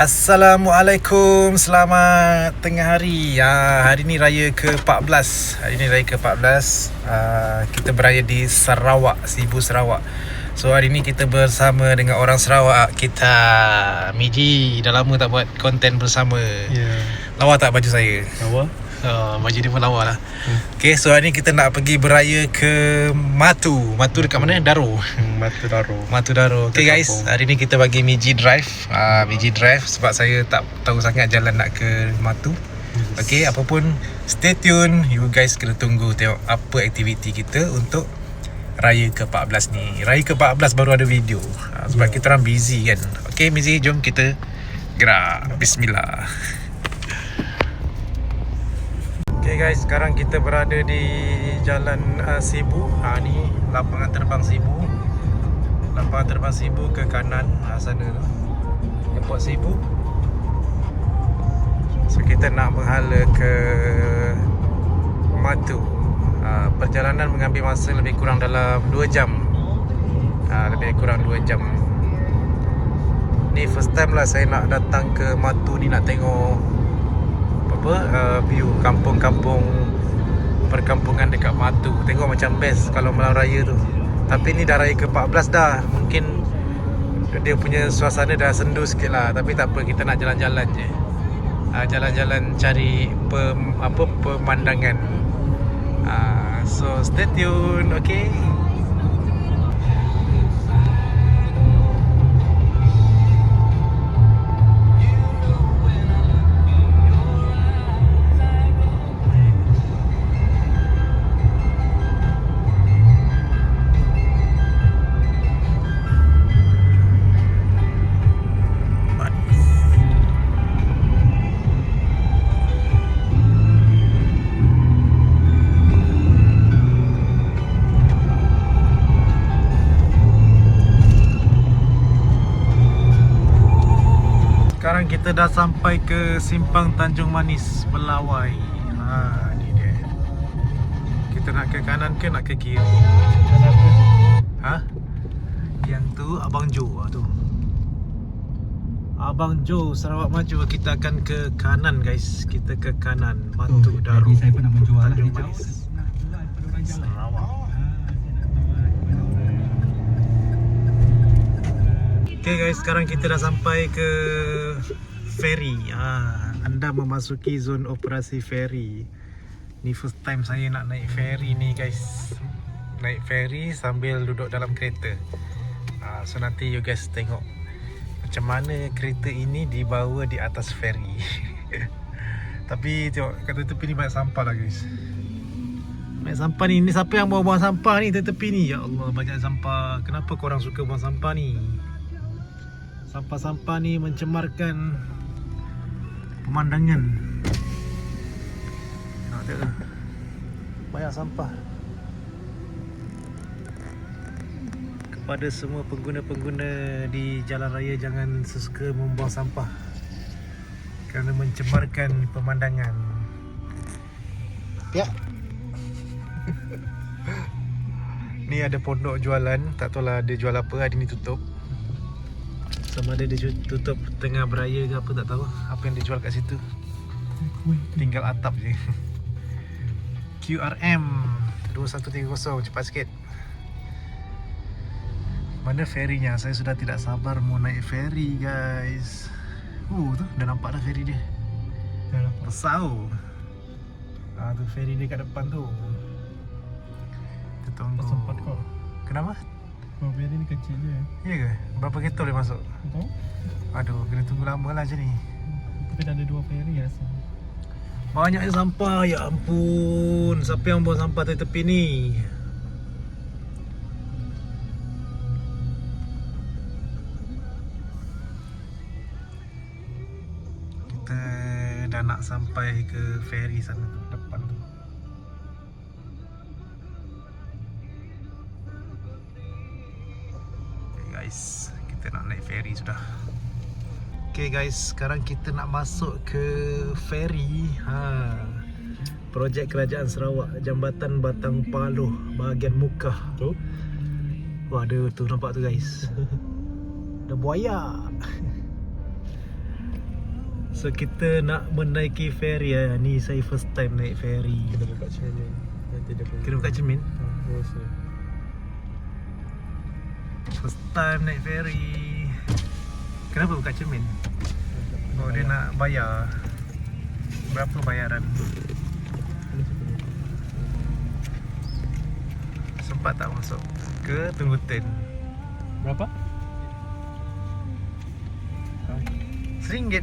Assalamualaikum, selamat tengah hari. Hari ni raya ke-14. Kita beraya di Sarawak, Sibu Sarawak. So hari ni kita bersama dengan orang Sarawak. Kita Miji, dah lama tak buat konten bersama. Lawa tak baju saya? Lawa? Baju dia pun lawa lah. Okay, so hari ni kita nak pergi beraya ke Matu. Matu dekat mana? Daro. Matu Daro. Okay guys, hari ni kita bagi Miji drive. Miji drive sebab saya tak tahu sangat jalan nak ke Matu. Okay, apa pun stay tune. You guys kena tunggu tengok apa aktiviti kita untuk Raya ke-14 ni. Raya ke-14 baru ada video. Sebab kita orang busy kan. Okay Miji, jom kita gerak. Bismillah. Okay guys, sekarang kita berada di Jalan Sibu. Ni lapangan terbang Sibu. Lapangan terbang Sibu ke kanan sana tu, Airport Sibu. So kita nak menghala ke Matu. Perjalanan mengambil masa lebih kurang dalam 2 jam. Lebih kurang 2 jam. Ni first time lah saya nak datang ke Matu ni, nak tengok view kampung-kampung, perkampungan dekat Matu. Tengok macam best kalau malam raya tu. Tapi ni dah raya ke-14 dah. Mungkin dia punya suasana dah sendu sikit lah. Tapi tak apa, kita nak jalan-jalan je. Jalan-jalan cari pemandangan. So stay tune, okay? Sekarang kita dah sampai ke Simpang Tanjung Manis, Melawai. Ni dia. Kita nak ke kanan ke nak ke kiri? Yang tu Abang Jo tu. Abang Jo Sarawak Maju. Kita akan ke kanan guys. Kita ke kanan Matu Daro. Saya pun nak menjual Tanjung hijau. Manis, Sarawak. Okay guys, sekarang kita dah sampai ke ferry. Anda memasuki zon operasi ferry. Ni first time saya nak naik ferry ni guys. Naik ferry sambil duduk dalam kereta. So nanti you guys tengok macam mana kereta ini dibawa di atas ferry. Tapi tengok kat tepi ni banyak sampah lah guys. Banyak sampah ni. Ni siapa yang buang sampah ni tepi ni? Ya Allah, banyak sampah. Kenapa korang suka buang sampah ni? Sampah-sampah ni mencemarkan pemandangan. Tengok, banyak sampah. Kepada semua pengguna-pengguna di jalan raya, jangan sesuka membuang sampah kerana mencemarkan pemandangan. Ya. Ni ada pondok jualan. Tak tahulah dia jual apa. Hari ni tutup. Sama ada dia tutup tengah beraya ke apa, tak tahu. Apa yang dia jual kat situ. Tinggal atap je. QRM 2130, cepat sikit. Mana ferrynya? Saya sudah tidak sabar mau naik ferry guys. Tu dah nampak dah ferry dia. Dah nampak. Besar. Tu ferry dia kat depan tu. Kita tunggu. Sempat kau. Kenapa? Ferry ni kecil je. Ya ke? Berapa kereta boleh masuk? Tahu? Aduh, kena tunggu lama lah macam ni. Tapi dah ada 2 ferry rasa. Banyaknya sampah, ya ampun. Siapa yang buang sampah tepi ni? Kita dah nak sampai ke ferry sana tu, depan tu. Okay guys, kita nak naik ferry sudah. Okay guys, sekarang kita nak masuk ke ferry. Projek Kerajaan Sarawak, Jambatan Batang Paloh, bahagian Mukah. Tu. Wah, ada tu, nampak tu guys. Ada buaya. So kita nak menaiki ferry ya. Ni saya first time naik ferry. Kena buka cermin. Nanti dia Kena buka cermin. Rasa. First time naik ferry. Kenapa buka cermin? Oh dia nak bayar. Berapa bayaran? Sempat tak masuk ke tunggu turn? Berapa? RM1.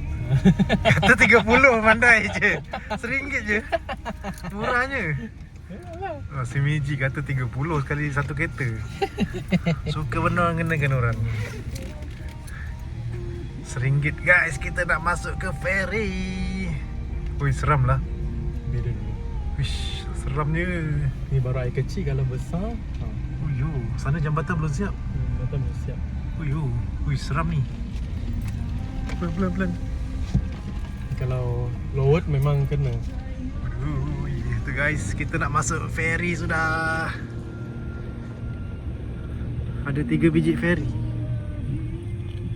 Kata 30 pandai je. RM1 je. Murahnya. Oh, si Miji kata 30 sekali satu kereta. Suka benda orang kenakan orang. RM1 guys, kita nak masuk ke ferry. Ui, seram lah. Beda dulu. Wish, seramnya. Ni baru air kecil, kalau besar. Uyo, sana jambatan belum siap. Betul belum siap. Uyo, ui seram ni. Pelan-pelan. Kalau load memang kena. Aduh, itu guys, kita nak masuk ferry sudah. Ada 3 biji ferry.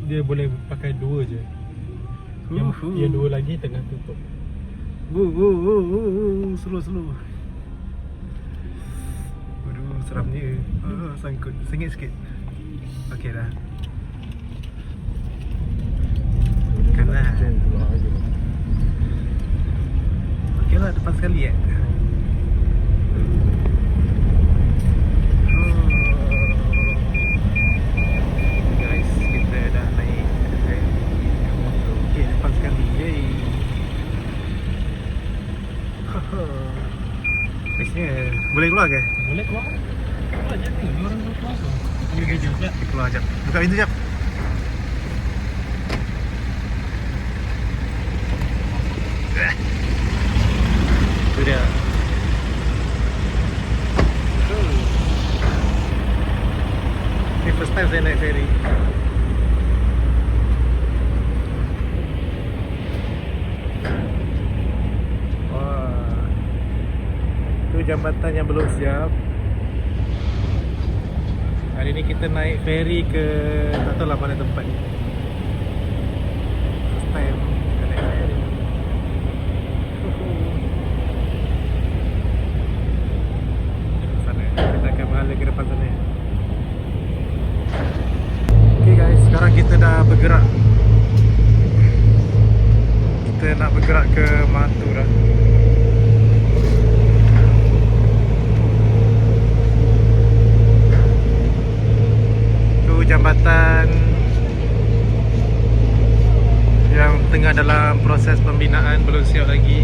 Dia boleh pakai 2 je. Yang 2 lagi tengah tutup. Slow. Aduh, seramnya. Sangkut, sengit sikit. Okey dah. Kena. Okey lah, depan sekali Guys, kita dah naik ferry. Okey, depan sekali. Yay. Bestnya, boleh keluar ke? Boleh keluar? Keluar je ni. Dia orang tu keluar tu. Ambil kerja sekejap. Keluar sekejap. Buka pintu sekejap. Itu dia. Ini first time saya naik ferry. Wah, itu jambatan yang belum siap. Hari ni kita naik ferry ke, tak tahu lah mana tempat ni. First time kita naik ferry. Sana, kita akan berhala ke depan sana. Okay guys, sekarang kita dah bergerak. Kita nak bergerak ke Matu dah. Jambatan yang tengah dalam proses pembinaan, belum siap lagi.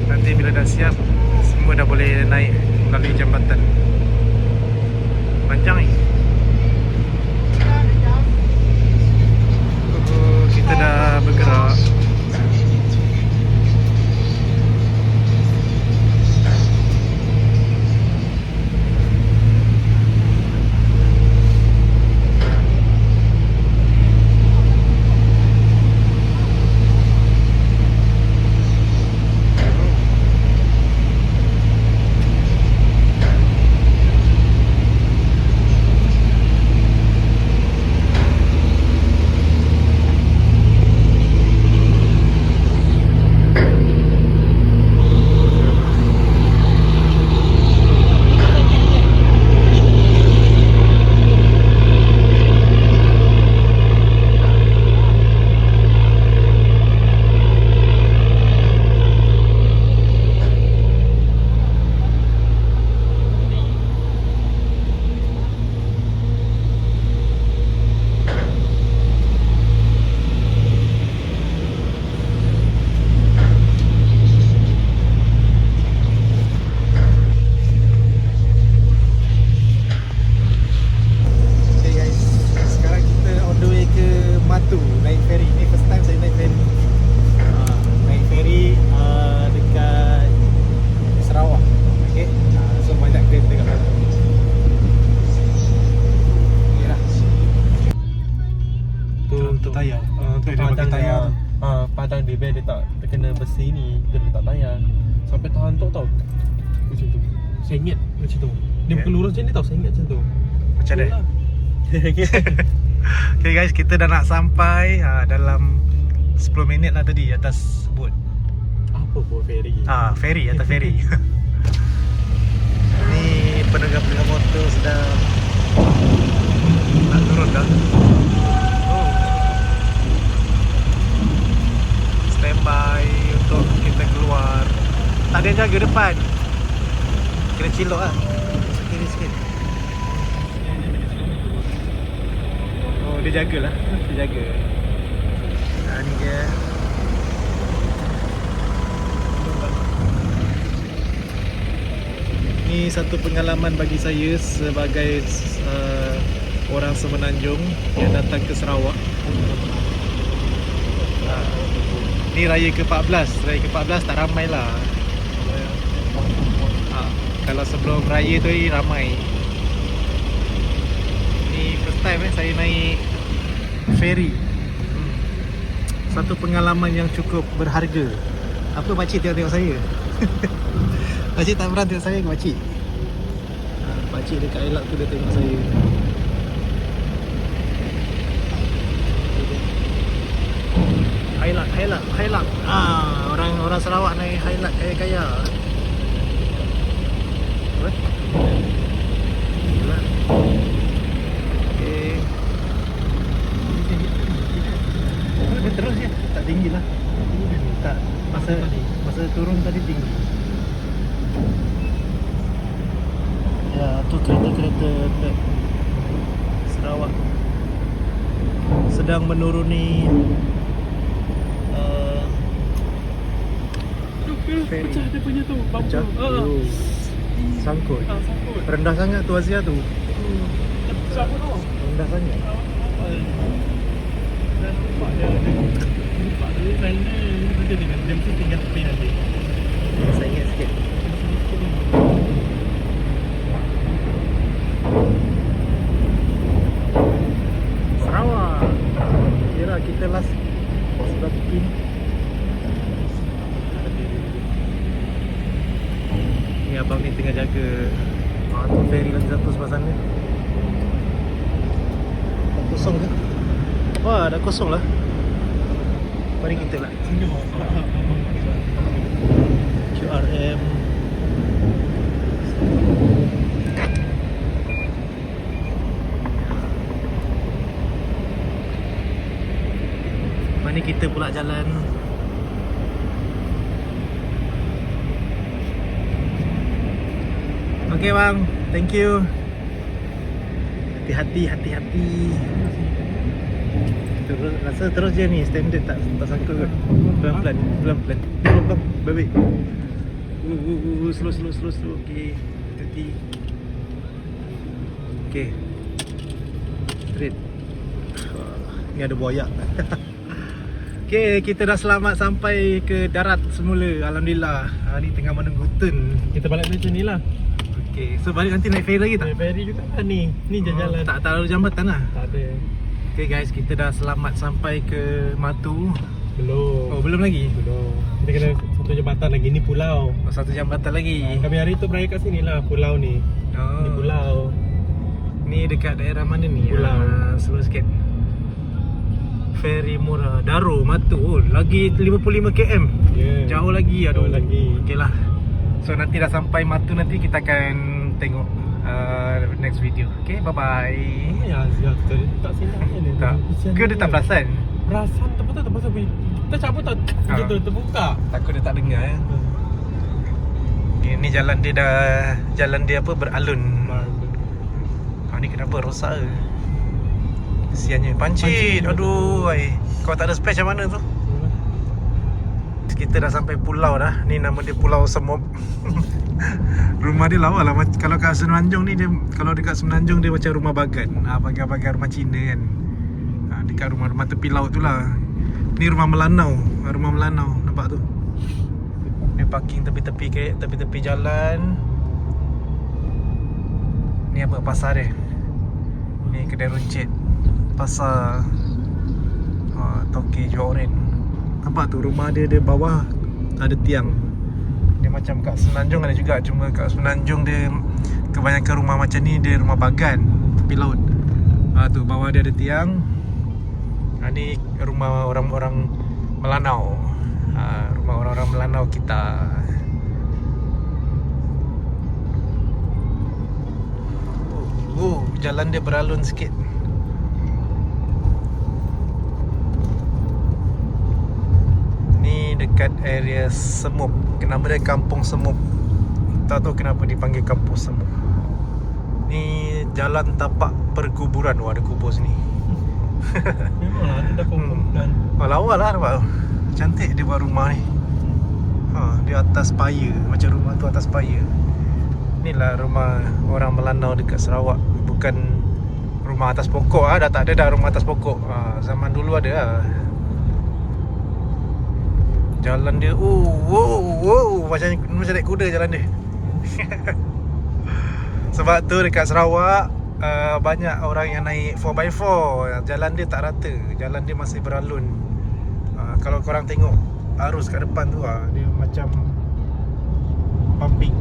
Nanti bila dah siap, semua dah boleh naik melalui jambatan. Panjang ni. Kita dah bergerak. Padang dia biar dia tak terkena besi ni, dia letak tayar sampai terhantuk tau. Macam tu. Sengit macam tu. Dia bukan lurus je ni tau, sengit macam tu. Macam mana? Okay guys, kita dah nak sampai dalam 10 minit lah tadi atas boat. Apa buat ferry? Ferry, atas ferry. Ni penunggang-penunggang motor sedang nak turun dah. Standby untuk kita keluar. Tak ada yang jaga depan. Kena cilok lah. Kiri sikit. Oh, dia jagalah. Dia jaga. Ni dia. Ni satu pengalaman bagi saya sebagai orang Semenanjung yang datang ke Sarawak. Ni raya ke-14. Raya ke-14 tak ramai lah. Kalau sebelum raya tu ramai. Ni first time saya naik ferry. Satu pengalaman yang cukup berharga. Apa makcik tengok-tengok saya? Makcik tak pernah tengok saya ke makcik? Makcik dekat elak tu dia tengok saya. Highlight. Orang Sarawak naik highlight kaya-kaya. Apa? Okay. Dia terus je, tak tinggi lah. Tak, masa turun tadi tinggi. Ya, tu kereta-kereta Sarawak sedang menuruni ferry. Pecah dia punya tu, Pecah? Sangkut. Sangkut. Rendah sangat tu Azia tu. Siapa tu? Rendah sangat. Dan nampak dia nampak dia rel dia dengan dia mesti tinggal tepi nanti. Saya ingat sikit. Sarawak. Kira kita last sebelah tepi ni. Ni abang ni tengah jaga tu ferry lagi satu sebelah sana. Dah kosong ke? Wah, dah kosong lah. Mari kita lah. QRM. Mari kita pula jalan. Okay bang, thank you. Hati-hati. Rasa terus je ni, standard tak sangkut kot. Pelan-pelan. Bang, baik. Slow. Okay, hati-hati. Okay. Straight. Ni ada buaya. Okay, kita dah selamat sampai ke darat semula. Alhamdulillah. Ni tengah menunggu turn. Kita balik macam ni lah. Okay, so balik nanti naik ferry lagi tak? Naik ferry juga kan ni. Ni jalan. Tak lalu jambatan lah. Tak ada. Okay guys, kita dah selamat sampai ke Matu. Belum. Oh, belum lagi? Belum. Kita kena satu jambatan lagi. Ni pulau. Oh, satu jambatan lagi. Kami hari tu beraya kat sini lah. Pulau ni. Oh. Ni pulau. Ni dekat daerah mana ni? Pulau. Slow sikit. Ferry murah. Daro, Matu. Oh, lagi 55 km. Yeah. Jauh lagi. Aduh. Jauh lagi. Okay lah. So nanti dah sampai Matu, nanti kita akan tengok next video. Okay, bye-bye. Ya, tak silap ni. Tak. Ke dia tak perasan? Perasan tak pasal kita cabut tak gitu terbuka. Takut dia tak dengar ya. Ini jalan dia apa beralun. Ni kenapa rosak ke? Kesiannya. Pancit. Aduh, kau tak ada spare macam mana tu? Kita dah sampai pulau dah. Ni nama dia Pulau Semop. Rumah dia lawa lah. Kalau kat Semenanjung ni dia, kalau dekat Semenanjung dia macam rumah bagan. Bagan-bagan rumah Cina kan. Dekat rumah-rumah tepi laut tu lah. Ni rumah Melanau. Rumah Melanau. Nampak tu? Dia parking tepi-tepi jalan. Ni apa? Pasar dia. Ni kedai runcit. Pasar Toke jual oren. Nampak tu rumah dia bawah ada tiang. Dia macam kat Semenanjung ada juga. Cuma kat Semenanjung dia kebanyakan rumah macam ni dia rumah bagan tepi laut. Tu bawah dia ada tiang. Ni rumah orang Melanau. Rumah orang-orang Melanau kita. Jalan dia beralun sikit. Ni dekat area Semup. Nama dia Kampung Semup. Tak tahu kenapa dipanggil Kampung Semup. Ni jalan tapak perkuburan. Wah, ada kubur sini. Memanglah ada dah dan Lawa lah nampak tu. Cantik dia buat rumah ni. Di atas paya. Macam rumah tu atas paya. Inilah rumah orang Melanau dekat Sarawak. Bukan rumah atas pokok dah tak ada dah rumah atas pokok. Zaman dulu ada lah. Jalan dia macam naik kuda jalan dia. Sebab tu dekat Sarawak banyak orang yang naik 4x4. Jalan dia tak rata. Jalan dia masih beralun. Kalau korang tengok arus kat depan tu dia macam pumping.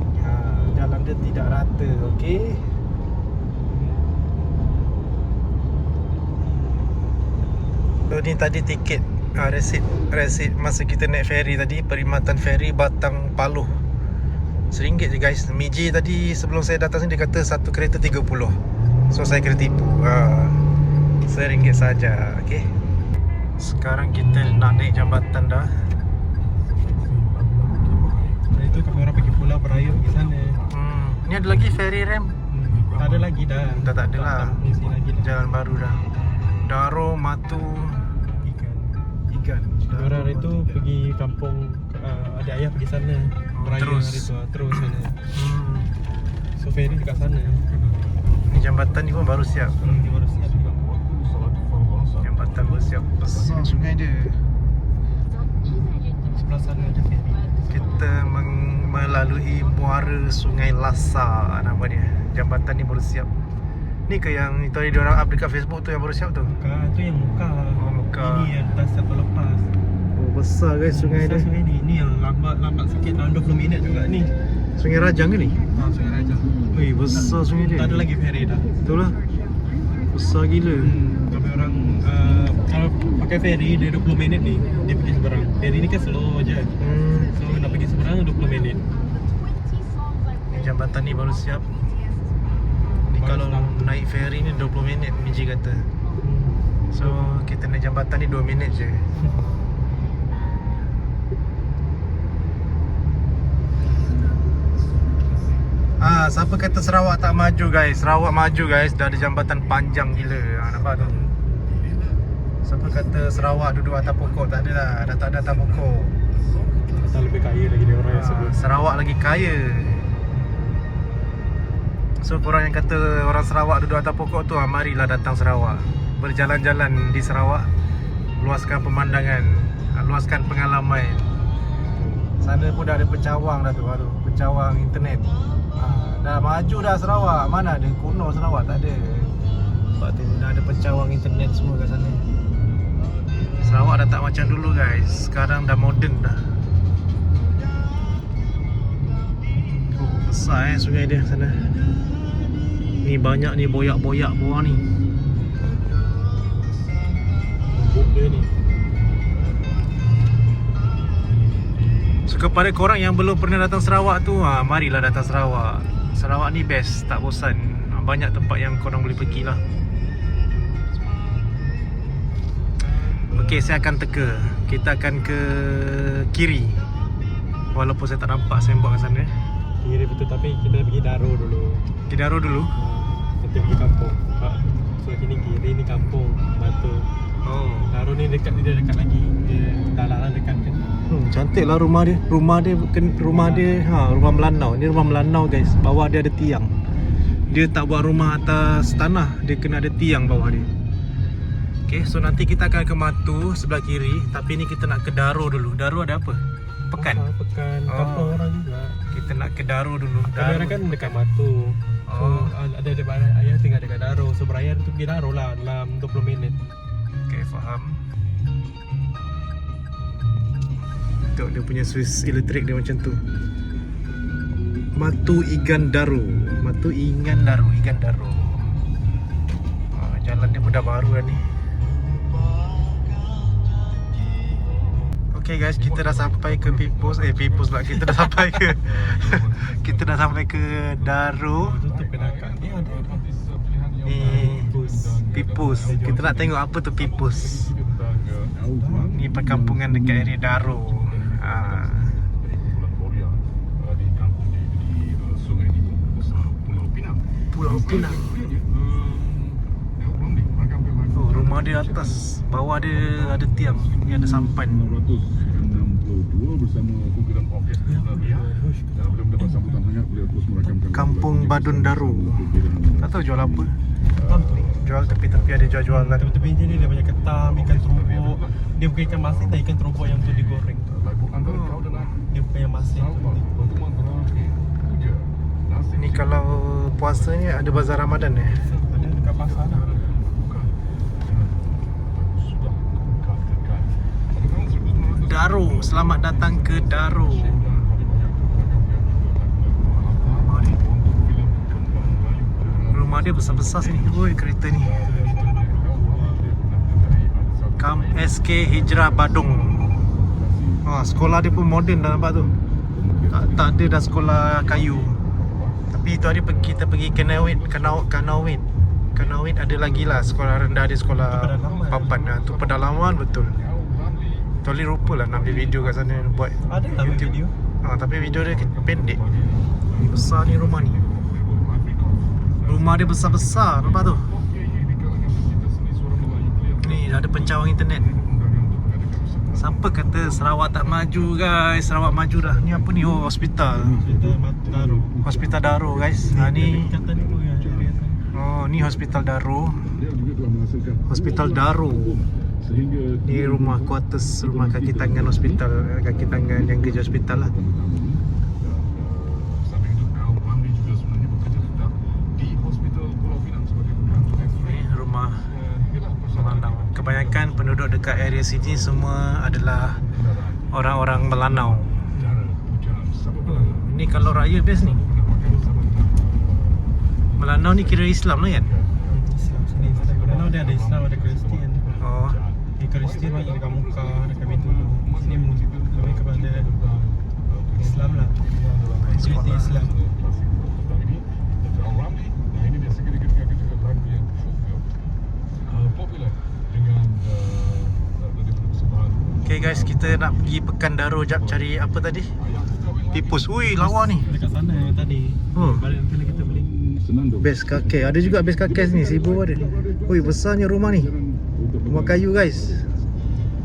Jalan dia tidak rata. Okey. Ni tadi tiket resit masa kita naik ferry tadi, perkhidmatan ferry Batang Paluh. RM1 je guys. Miji tadi sebelum saya datang sini dia kata satu kereta 30. So saya kena tipu. RM1 saja. Okey. Sekarang kita nak naik jambatan dah. itu kami orang pergi Pulau Berayut pergi sana. Ni ada lagi ferry rem? Tak ada lagi dah. Dah tak ada lah. Mesti lagi dah. Jalan baru dah. Daro, Matu, Ikan. Orang itu pergi kampung, adik ayah pergi sana. Beraya terus. hari tu, terus sana. So ferry dekat sana. Ni jambatan ni pun baru siap. Dia baru siap juga. Jambatan baru siap. Besar sungai dia. Sebelah sana ada ferry. Kita melalui muara Sungai Lasa nama dia. Jambatan ni baru siap. Ni ke yang itu tadi diorang up dekat Facebook tu yang baru siap tu? Bukan, tu yang muka. Oh, muka. Ini yang dah siap lepas. Oh, besar guys sungai dia. Sungai ni. Ni yang lambat sikit dalam 20 minit juga ni. Sungai Rajang ke ni? Sungai Raja. Weh, besar sungai dia. Tak ada lagi ferry dah. Betul lah. Besar gila. Kami orang kalau pakai ferry dia 20 minit ni dia pergi seberang. Ferry ni kan slow je. So nak pergi seberang 20 minit. Ni jambatan ni baru siap. Ni Baru kalau siap. naik ferry ni 20 minit Miji kata. So kita naik jambatan ni 2 minit je. Siapa kata Sarawak tak maju guys? Sarawak maju guys. Dah ada jambatan panjang gila. Nampak tu? Siapa kata Sarawak duduk atas pokok? Tak ada lah. Dah tak ada atas pokok. Asal lebih kaya lagi dia orang yang sebut. Sarawak lagi kaya. So korang yang kata orang Sarawak duduk atas pokok tu, marilah datang Sarawak. Berjalan-jalan di Sarawak, luaskan pemandangan, luaskan pengalaman. Sana pun dah ada pencawang dah tu baru. Pencawang internet. Dah maju dah Sarawak. Mana ada kuno Sarawak? Tak ada. Sebab tu dah ada pencawang internet semua kat sana. Sarawak dah tak macam dulu guys. Sekarang dah moden dah. Besar sungai dia sana. Ni banyak ni boyak-boyak bawah ni. Buk dia ni. So kepada korang yang belum pernah datang Sarawak tu, marilah datang Sarawak. Sarawak ni best, tak bosan. Banyak tempat yang korang boleh pergi lah. Okey, saya akan teka. Kita akan ke kiri. Walaupun saya tak nampak sembang kat sana. Kiri betul tapi kita pergi Daro dulu. Pergi Daro dulu. Kita pergi kampung. So ini kiri ni kampung Batu. Oh, Daro ni dekat lagi. Dia dalaran dekat kan. cantik lah rumah dia. Rumah dia rumah Melanau. Ni rumah Melanau guys. Bawah dia ada tiang. Dia tak buat rumah atas tanah. Dia kena ada tiang bawah dia. Okay, so nanti kita akan ke Matu sebelah kiri. Tapi ni kita nak ke Daro dulu. Daro ada apa? Pekan. Pekan. Oh. Kampung orang juga. Kita nak ke Daro dulu. Kami orang kan dekat Matu. So ada ayah tinggal dekat Daro. So berayar tu pergi Daro lah dalam 20 minit. Okay, faham. Tengok dia punya Swiss elektrik dia macam tu. Matu Igan Daro. Matu Igan Daro. Jalan dia pun dah baru dah ni. Okay guys, kita dah sampai ke Pipus. Pipus pula. Kita dah sampai ke kita dah sampai ke Daro. Tutup penakan. Ada. Ni Pipus. Kita nak tengok apa tu Pipus. Ni perkampungan dekat area Daro. Pulau Pinang. Oh, rumah dia atas, bawah dia ada tiang, ni ada sampan. 962 bersama Kukiran Orkestra Nadia dan boleh mendapat sambutan hangat boleh terus merakamkan Kampung Badun Daro. Tak tahu jual apa. Ni. Jual tepi-tepi ada jual-jualan. Tepi-tepi ni dia banyak ketam, ikan terubuk. Dia bukan ikan masin, tapi ikan terubuk yang tu digoreng. lagu antara kau dan aku. Dia bukan yang masin tu. Pertemuan terakhir Puja Nasib Ni kalau puasanya ada bazar Ramadan Ada dekat pasar lah. sudah kekal. Pada tahun 1900 Daro, selamat datang ke Daro. Rumah dia besar-besar sini. Oi, kereta ni. Kam SK Hijrah Badung. Sekolah dia pun moden dah nampak tu. Tak ada dah sekolah kayu. Tapi tu hari kita pergi Kanawit ada lagi lah sekolah rendah dia, sekolah papan lah. Tu pedalaman betul. Toli rupa lah nak ambil video kat sana buat Ada tak ambil video? tapi video dia pendek. Ni besar ni rumah ni. Rumah dia besar-besar, nampak tu? Ni ada pencawang internet. Siapa kata Sarawak tak maju guys? Sarawak maju dah. Ni apa ni? Oh, hospital. Kita Daro. Hospital Daro guys. Ni Kata ni tu yang area sana. oh, ni hospital Daro. dia juga telah menghasilkan Hospital Daro. sehingga Ni rumah kuartus, rumah kaki tangan hospital, kaki tangan yang kerja hospital lah. samping itu Al Ramli juga sebenarnya bekerja tetap di Hospital Pulau Pinang sebagai pengantin X-ray. Ni rumah Hinggalah Melanau. Kebanyakan penduduk dekat area sini semua adalah orang-orang Melanau. cara Puja Sabah Melanau. Ni kalau raya best ni. Melanau ni kira Islam lah kan? Islam sini. Kalau dia ada Islam, ada Kristian. Oh, Di Kristian banyak dekat muka, dekat pintu. Sini lebih kepada Islam lah. Majoriti Islam. Ini Al Ramli. Nah, ini dia seketika kerja lagu yang popular dengan daripada persembahan. okay guys, kita nak pergi Pekan Daro jap cari apa tadi? Pipus. Ui, lawa ni. Dekat sana yang tadi. Oh. Balik nanti kita beli. Senandung. Best kakek. Ada juga best kakek sini. Sibu ada. Ui, besarnya rumah ni. Rumah kayu guys.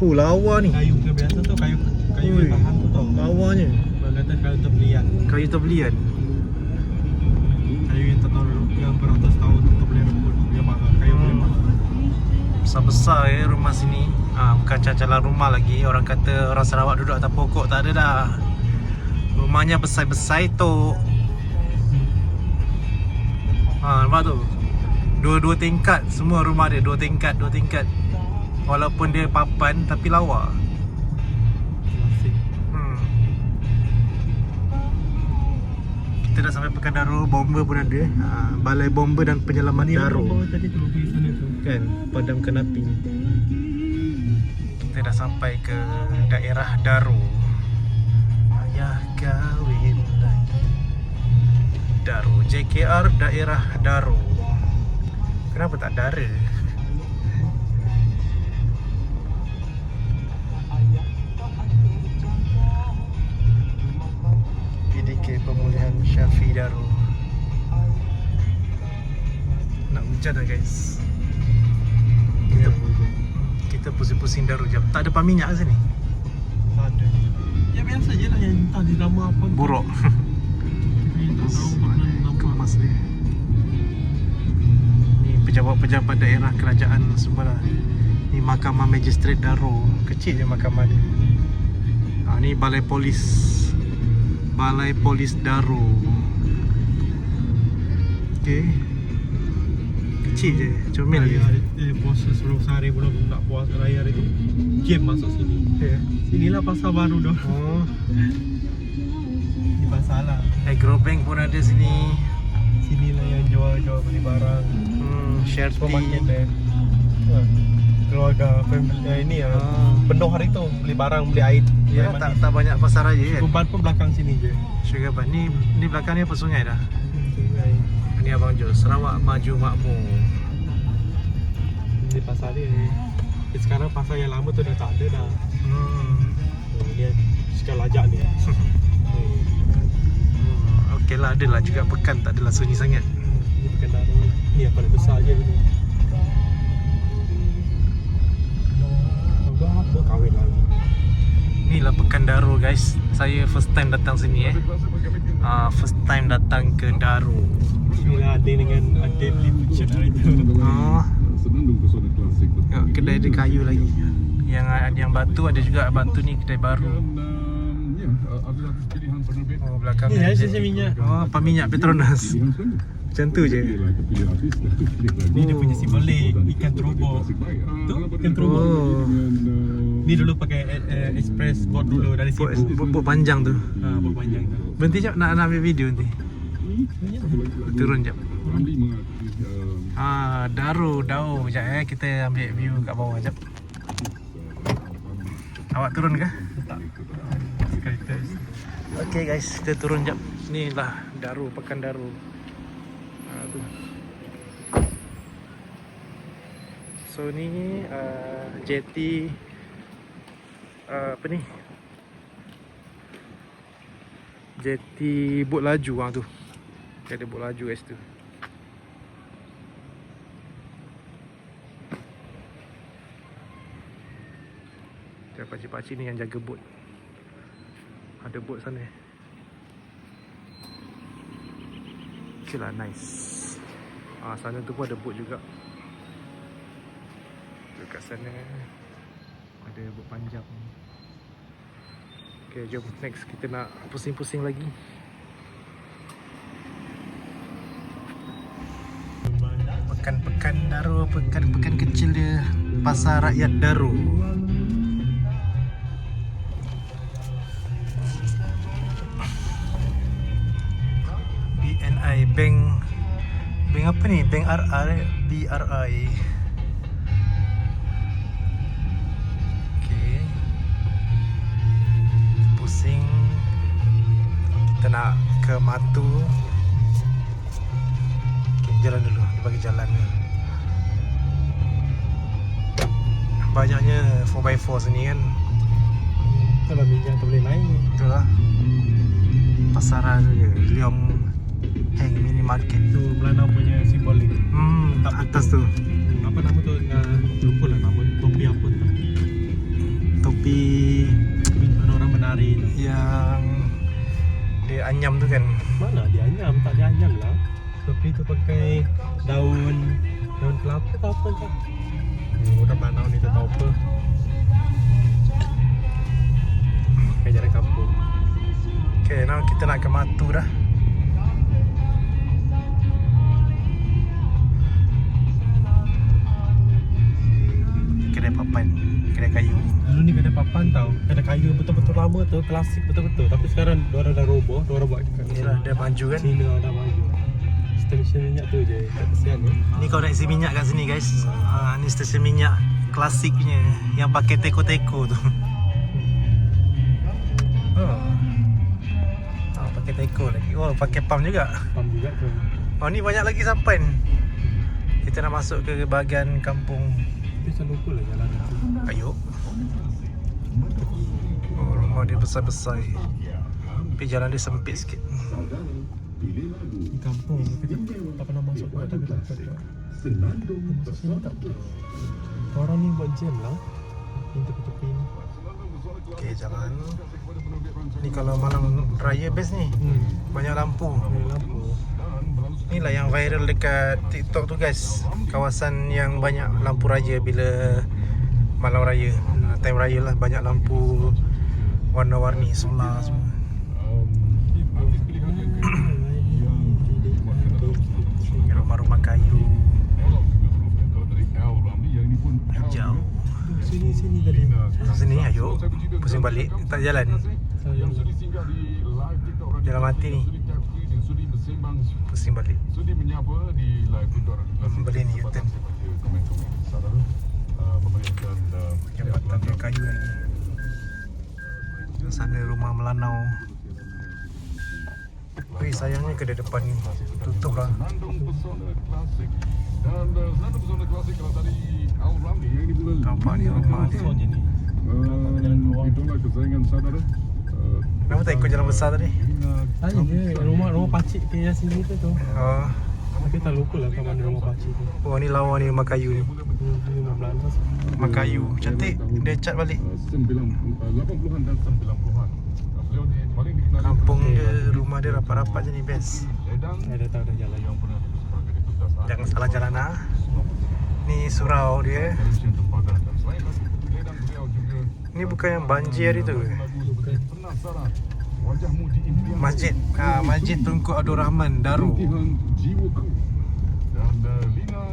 Lawa ni. Kayu ke biasa tu, kayu Ui, yang tahan tu tau. lawanya. Orang kata kayu terbelian. Kayu terbelian. Kayu yang tak tahu yang beratus tahun tu boleh rebut. Dia mahal. Kayu boleh mahal. Besar-besar rumah sini. Bukan cacalan rumah lagi. Orang kata orang Sarawak duduk atas pokok. Tak ada dah. Rumahnya besar-besar tu. Nampak tu? Dua tingkat. Semua rumah dia dua tingkat. Walaupun dia papan tapi lawa. Klasik. Kita dah sampai Pekan Daro. Bomber pun ada. Balai Bomber dan Penyelamat Daro. Bawa tadi tu pergi sana tu. Kan, padamkan api. Kita dah sampai ke daerah Daro. Ayah kahwin lagi. Daro, JKR daerah Daro. Kenapa tak Dara? PDK Pemulihan Syafi Daro. Nak hujan dah guys. Kita pusing-pusing Daro jap. Tak ada pam minyak ke sini? Ada. Ya biasa je lah yang entah dia nama apa. Buruk. Kita tak tahu makna nama. Kemas dia. Ni pejabat-pejabat daerah kerajaan semua lah. Ni Mahkamah Magistrate Daro. Kecil je mahkamah dia. Ni Balai Polis. Balai Polis Daro. Okay. Kecil je, comel je. Puasa sebelum sehari belum nak puasa raya hari tu. Game masuk sini. Yeah. Sinilah pasar baru dah. Oh, Di pasar lah. Agrobank pun ada sini. Sinilah yang jual beli barang. Share Supermarket tea. dia. keluarga family ini ya. Penuh hari tu beli barang, beli air. Ya, air tak banyak pasar raya kan. Sugar Bun pun belakang sini je. Sugar Bun ni belakang ni apa sungai dah. Sungai. Ni Abang Jo, Sarawak maju makmur. Di pasar dia. Sekarang pasar yang lama tu dah tak ada dah. Dia sekali lajak ni. Okey lah, adalah juga pekan, tak adalah sunyi sangat. Ni pekan Daru. Ni yang paling besar je ni. Apa kahwin lagi. Ni lah Pekan Daru guys. Saya first time datang sini first time datang ke Daru. Ni lah Adin dengan Adin beli pucuk hari tu. Senandung pesona klasik. Kedai dia kayu lagi. Yang batu ada juga, batu ni kedai baru. Ya, ada pilihan penerbit. Oh, belakang Ni lah stesen minyak. Oh, peminyak Petronas. Pilihan sebenarnya. Macam tu je. Pilih artis, pilih lagu. Ni dia punya simbolik ikan teroboh. Tu ikan teroboh. Oh. Ni dulu pakai express boat dulu dari situ. Bot panjang tu. Boat panjang tu. Berhenti jap, nak ambil video nanti. Turun jap. Ramli mengakui Daru jap kita ambil view kat bawah jap. Awak turun ke? Tak. Kereta. Okay guys, kita turun jap. Ni lah Daru, Pekan Daru. Tu. So ni jeti apa ni? Jeti bot laju tu. Dia ada bot laju guys tu. Dia pakcik-pakcik ni yang jaga bot. Ada bot sana. Okay lah, nice. Sana tu pun ada bot juga. Dekat sana ada bot panjang. Okay, jom next kita nak pusing-pusing lagi. Pekan-pekan Daru, pekan-pekan kecil dia. Pasar Rakyat Daru. BNI, Bank apa ni? Bank BRI. Okay. Pusing. Kita nak ke Matu. Okay, jalan dulu. Dia bagi jalan. Banyaknya 4x4 sini kan. Kalau minyak tak boleh naik. Betul lah. Pasaran je. Leong Heng Mini Market. Tu Melanau punya simbolik. Atas tu. Apa nama tu? Lupa lah nama topi apa tu. Topi Ada orang menari tu. yang dia anyam tu kan. Mana dia anyam? Tak dia anyam lah. Topi tu pakai daun kelapa ke apa tak? Orang Melanau ni tak tahu apa. Kayak jalan kampung. Okay, now kita nak ke Matu dah. Kedai papan, kedai kayu. Dulu ni kedai papan tau. Kedai kayu betul-betul lama tu, klasik betul-betul. Tapi sekarang diorang dah roboh, diorang buat kat Yalah, dia maju kan. Cina dah maju. Stesen minyak tu je, tak kesian ni. Ni kau nak isi minyak kat sini guys. Ni stesen minyak klasiknya yang pakai teko-teko tu. Pakai teko lagi. Oh, pakai pam juga. Pam juga tu. Oh, ni banyak lagi sampan. Kita nak masuk ke bahagian kampung. Tapi saya lupa lah jalan tu. Ayo. Oh, rumah dia besar-besar. Tapi jalan dia sempit sikit. Di kampung, kita tak pernah masuk kot, tapi tak apa. Sini tak apa. Orang ni buat jam lah. Ini tepi-tepi ni. Okay, jalan. Ni kalau malam raya best ni. Banyak lampu. Ada lampu. Inilah yang viral dekat TikTok tu guys. Kawasan yang banyak lampu raya bila malam raya. Time raya lah, banyak lampu warna-warni, solar semua. Rumah-rumah kayu hijau. Sini tadi. Sini, ayo. Pusing balik, tak jalan. Jalan mati ni. Pusing balik. Sudi menyapa di live TikTok. Balik ni U-turn. pemerintah dan Jambatan dia kayu lagi. Sana rumah Melanau. Wih, sayangnya kedai depan ni tutup lah. Senandung Pesona Klasik. Dan Senandung Pesona Klasik kalau tadi Al-Ramli yang ini bulan Nampak ni rumah dia. itulah kesayangan saudara. Kenapa tak ikut jalan besar tadi? Tanya dia rumah pakcik ke yang sini tu. Oh, Tapi tak lupa lah kat mana rumah pakcik tu. oh ni lawa ni rumah kayu ni. Ini rumah Belanda. Rumah kayu. Cantik. Dia cat balik. 80-an dan 90-an. Beliau ni paling dikenali Kampung dia, rumah dia rapat-rapat je ni best. Ledang Dah tahu dah jalan. yang pernah sebagai tugas Jangan salah jalan ah. Ni surau dia. Malaysia Tempadan dan selain Ledang beliau juga Ni bukan yang banjir hari tu ke? penasaran wajahmu di impian Masjid. Masjid Tunku Abdul Rahman Daru. Latihan jiwaku dan Lina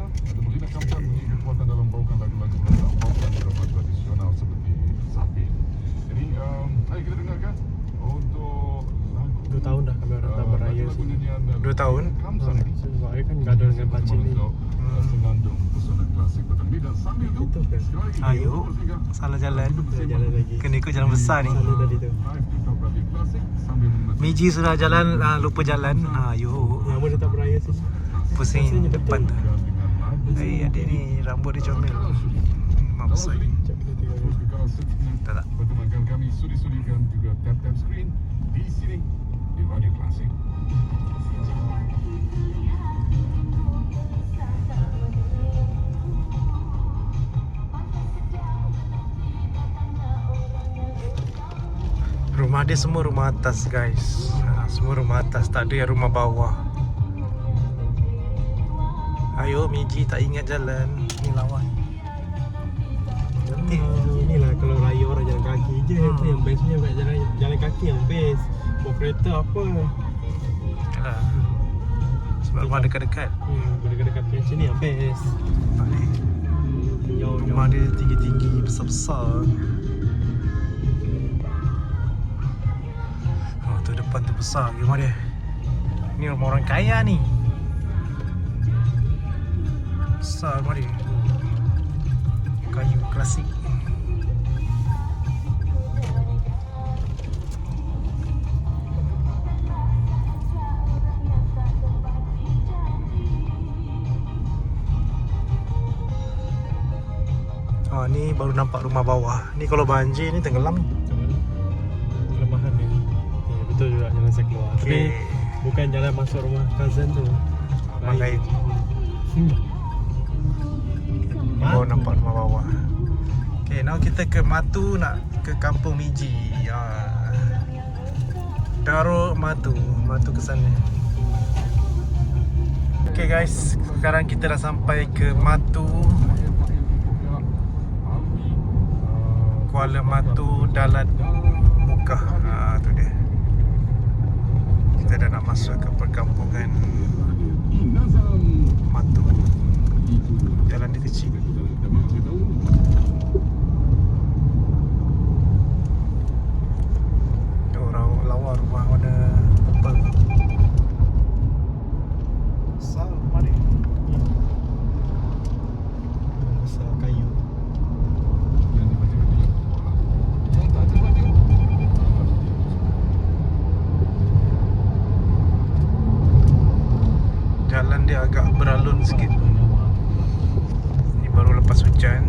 Kamsar punya kekuatan dalam bawakan lagu-lagu Belanda maupun drama tradisional seperti Sapin. Jadi mari kita dengarkan untuk lagu 2 tahun dah kami orang tak beraya lagu sini. nyanyian 2 tahun? Kamsar ni. Sebab saya kan gaduh dengan pakcik ni. Senandung Pesona Klasik Kota Kediri dan sambil tu Itu kan. sekali lagi Ayo, salah jalan. Dah jalan lagi. Kena ikut jalan besar ni. Sana tadi tu. live di Top Radio Klasik sambil menikmati Miji sudah jalan, lupa jalan. Ayo, Yang mana tak beraya sini. pusing Rasanya depan tu. dengan lagu Eh, adik ni rambut dia comel. Maaf saya. Sekejap kita tengok terus ni. kekal setia Tak tak. pertemuan kami sudi-sudikan juga tap-tap screen di sini di Radio Klasik. Rumah dia semua rumah atas guys. Semua rumah atas, tak ada yang rumah bawah. Ayo Miji tak ingat jalan. Ni lawan. Cantik. Inilah kalau raya orang jalan kaki je. Itu yang bestnya buat jalan kaki yang best. Bawa kereta apa. Yalah. Sebab rumah dekat-dekat. Boleh dekat macam ni yang best. Balik. Rumah dia tinggi-tinggi, besar-besar. Oh, tu depan tu besar rumah dia. Ni rumah orang kaya ni. Besar rumah dia. Kayu klasik. Oh, ni baru nampak rumah bawah. Ni kalau banjir ni tenggelam ni. Kelemahan dia. Ya, betul juga jalan saya keluar. Tapi Okay. bukan jalan masuk rumah cousin tu. Rumah lain. Ni baru nampak rumah bawah. Okay, now kita ke Matu, nak ke Kampung Miji. Darul Matu. Matu ke sana. Okay guys, sekarang kita dah sampai ke Matu, Kuala Matu Dalat Mukah. Tu dia. Kita dah nak masuk ke perkampungan Matu. Jalan dia kecil. Ada orang lawa rumah warna purple. Besar rumah dia. Besar kayu. Jalan dia agak beralun sikit. Ni baru lepas hujan.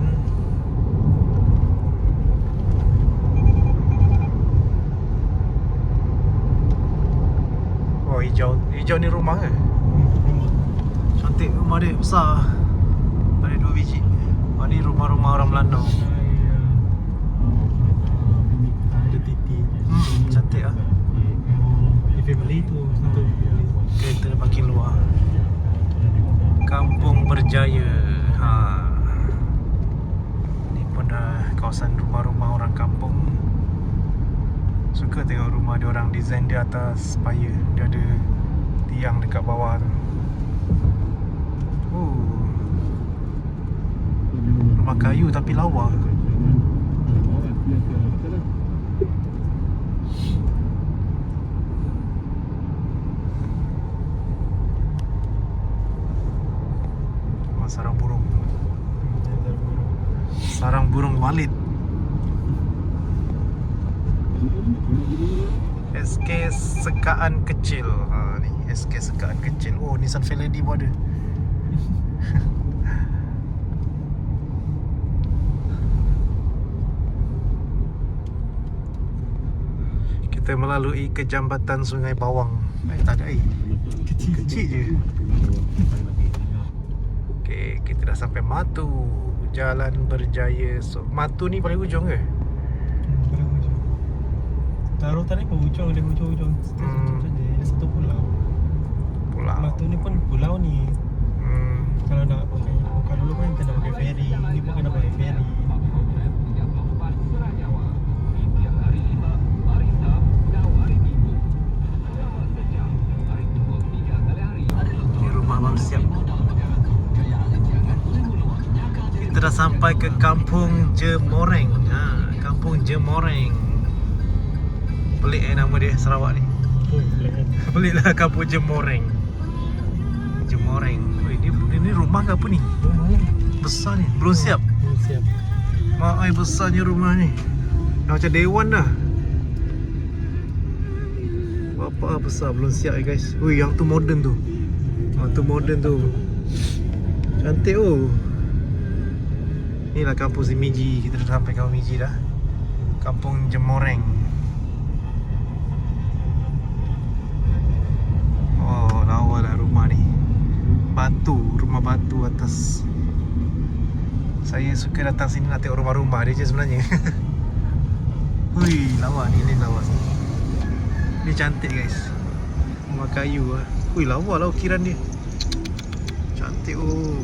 Oh, hijau. Hijau ni rumah ke? Rumah. Cantik rumah dia, besar. Ada 2 biji. Oh, ni rumah-rumah orang Melanau. Ada titi. Cantik lah. Di family tu satu. Kereta parking luar. Kampung Berjaya. Ni pun dah kawasan rumah-rumah orang kampung. Suka tengok rumah dia orang, design dia atas spire. Dia ada tiang dekat bawah tu. Rumah kayu tapi lawa. Rumah sarang burung. SK Sekaan Kecil. Ni SK Sekaan Kecil. Oh, Nissan Felady pun ada. Kita melalui ke jambatan Sungai Bawang. Tak ada air. Kecil je. Okey, kita dah sampai Matu. Jalan Berjaya. So, Matu ni paling ujung ke? Paling hujung. Taruh tadi ke hujung, dia hujung-hujung. Dia satu pulau. Pulau. Matu ni pun pulau ni. Kalau nak pakai, bukan dulu kan kena pakai ferry. Ni pun kena pakai ferry. Ni rumah Abang Siap. Kita dah sampai ke Kampung Jemoreng. Kampung Jemoreng. Pelik nama dia Sarawak ni. Pelik lah Kampung Jemoreng. Jemoreng. Ini rumah ke apa ni? Rumah ni. Besar ni. Belum siap. Belum siap. Mak ai besarnya rumah ni. Dah macam dewan dah. Bapak besar belum siap guys. Ui, yang tu moden tu. Tu moden tu. Cantik oh. Inilah kampung Simiji. Kita dah sampai kampung Miji dah. Kampung Jemoreng. Oh, lawa lah rumah ni. Batu, rumah batu atas. Saya suka datang sini nak tengok rumah-rumah dia je sebenarnya. Hui, lawa ni lawa sini. Ni cantik guys. Rumah kayu lah. Hui, lawa lah ukiran dia. Cantik oh.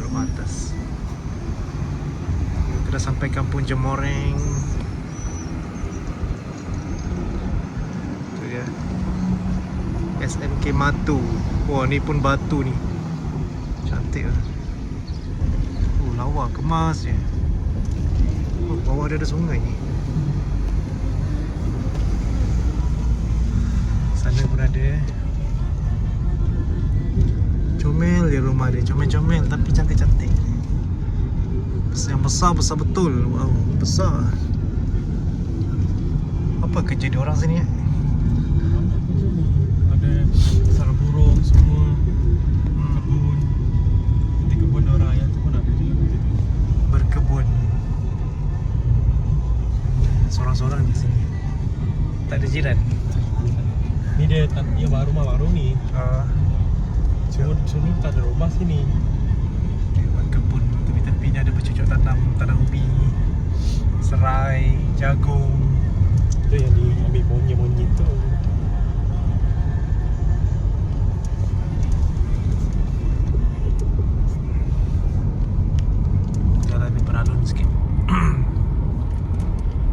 Rumah atas. Kita dah sampai kampung Jemoreng. Tu dia. SMK Matu. Wah, ni pun batu ni. Cantik lah. Oh, lawa kemas je. Oh, bawah dia ada sungai ni. Sana pun ada. Comel je rumah dia. Comel-comel tapi cantik-cantik. Yang besar-besar betul. Wow, besar. Apa kerja dia orang sini? Ada sarang burung semua. Kebun. Nanti kebun orang yang tu pun ada juga. Berkebun. Seorang-seorang di sini. Tak ada jiran. Ni dia rumah baru ni. Sini tak ada rumah sini. Berkebun. Tepi-tepinya ada bercucuk tanam ubi, serai, jagung. Tu yang diambil monyet-monyet tu. Jalan ni beralun sikit.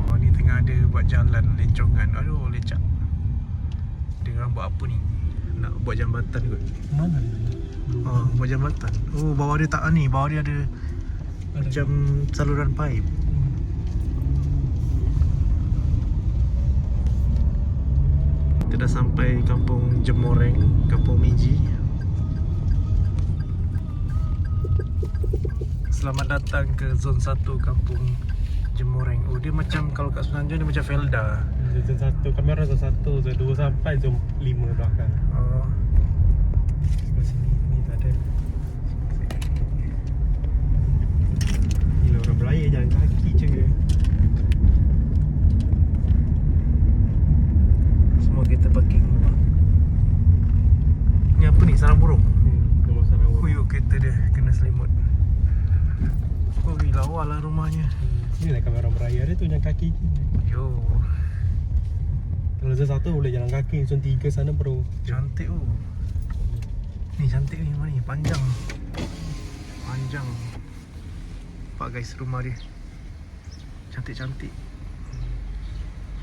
Oh, ni tengah ada buat jalan lencongan. Aduh, lecak. Dia orang buat apa ni? Nak buat jambatan kot. Mana? Buat jambatan. Oh, bawah dia tak ni. Bawah dia ada macam saluran pipe. Kita dah sampai kampung Jemoreng, kampung Miji. Selamat datang ke zon 1 kampung Jemoreng. Oh, dia macam kalau kat Semenanjung dia macam Felda. Zon 1, kamera zon 1, zon 2 sampai zon 5 belakang. Oh. Sebelah sini, ni tak ada. Gila, orang beraya jalan kaki je. Semua kita parking luar. Ni apa ni? Sarang burung? Rumah sarang burung. Huyuk kereta dia kena selimut. Oh, lawa lah rumahnya. Ni lah kamera beraya dia tu jalan kaki je. Yo, Kalau zon 1 boleh jalan kaki, zon 3 sana bro. cantik oh. Ni cantik ni rumah ni, panjang. Panjang. Nampak guys rumah dia. Cantik-cantik.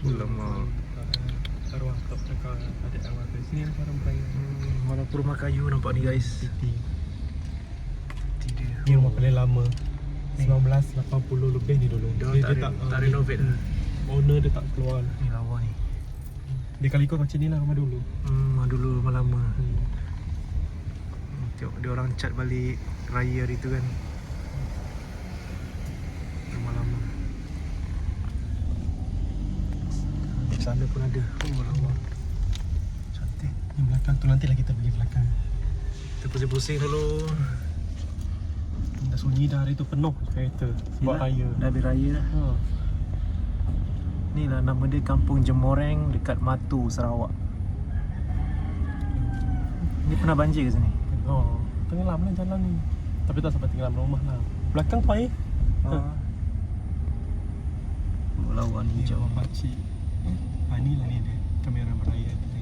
Lama. Arwah tak dekat adik arwah tu. Sini ada sarang beraya. Walaupun rumah kayu nampak ni guys. City. Dia. Ni rumah paling lama. 1980 lebih ni dulu. Dia tak renovate dah. Owner dia tak keluar. Ni lawa ni. Dia kali kau macam ni lah rumah dulu. Dulu rumah lama. Tengok dia orang cat balik raya hari tu kan. Rumah lama. Sana pun ada. Oh lama. Cantik. Yang belakang tu nantilah kita pergi belakang. Kita pusing-pusing dulu. Dah sunyi dah hari tu penuh kereta sebab raya. Dah habis raya dah. Ha. Ni lah nama dia Kampung Jemoreng dekat Matu, Sarawak. Ni pernah banjir ke sini? Oh, tenggelam lah jalan ni. Tapi tak sampai tenggelam rumah lah. Belakang tu air. Lawan Ni hijau. rumah pakcik. Ni lah ni dia. Kamera beraya tadi.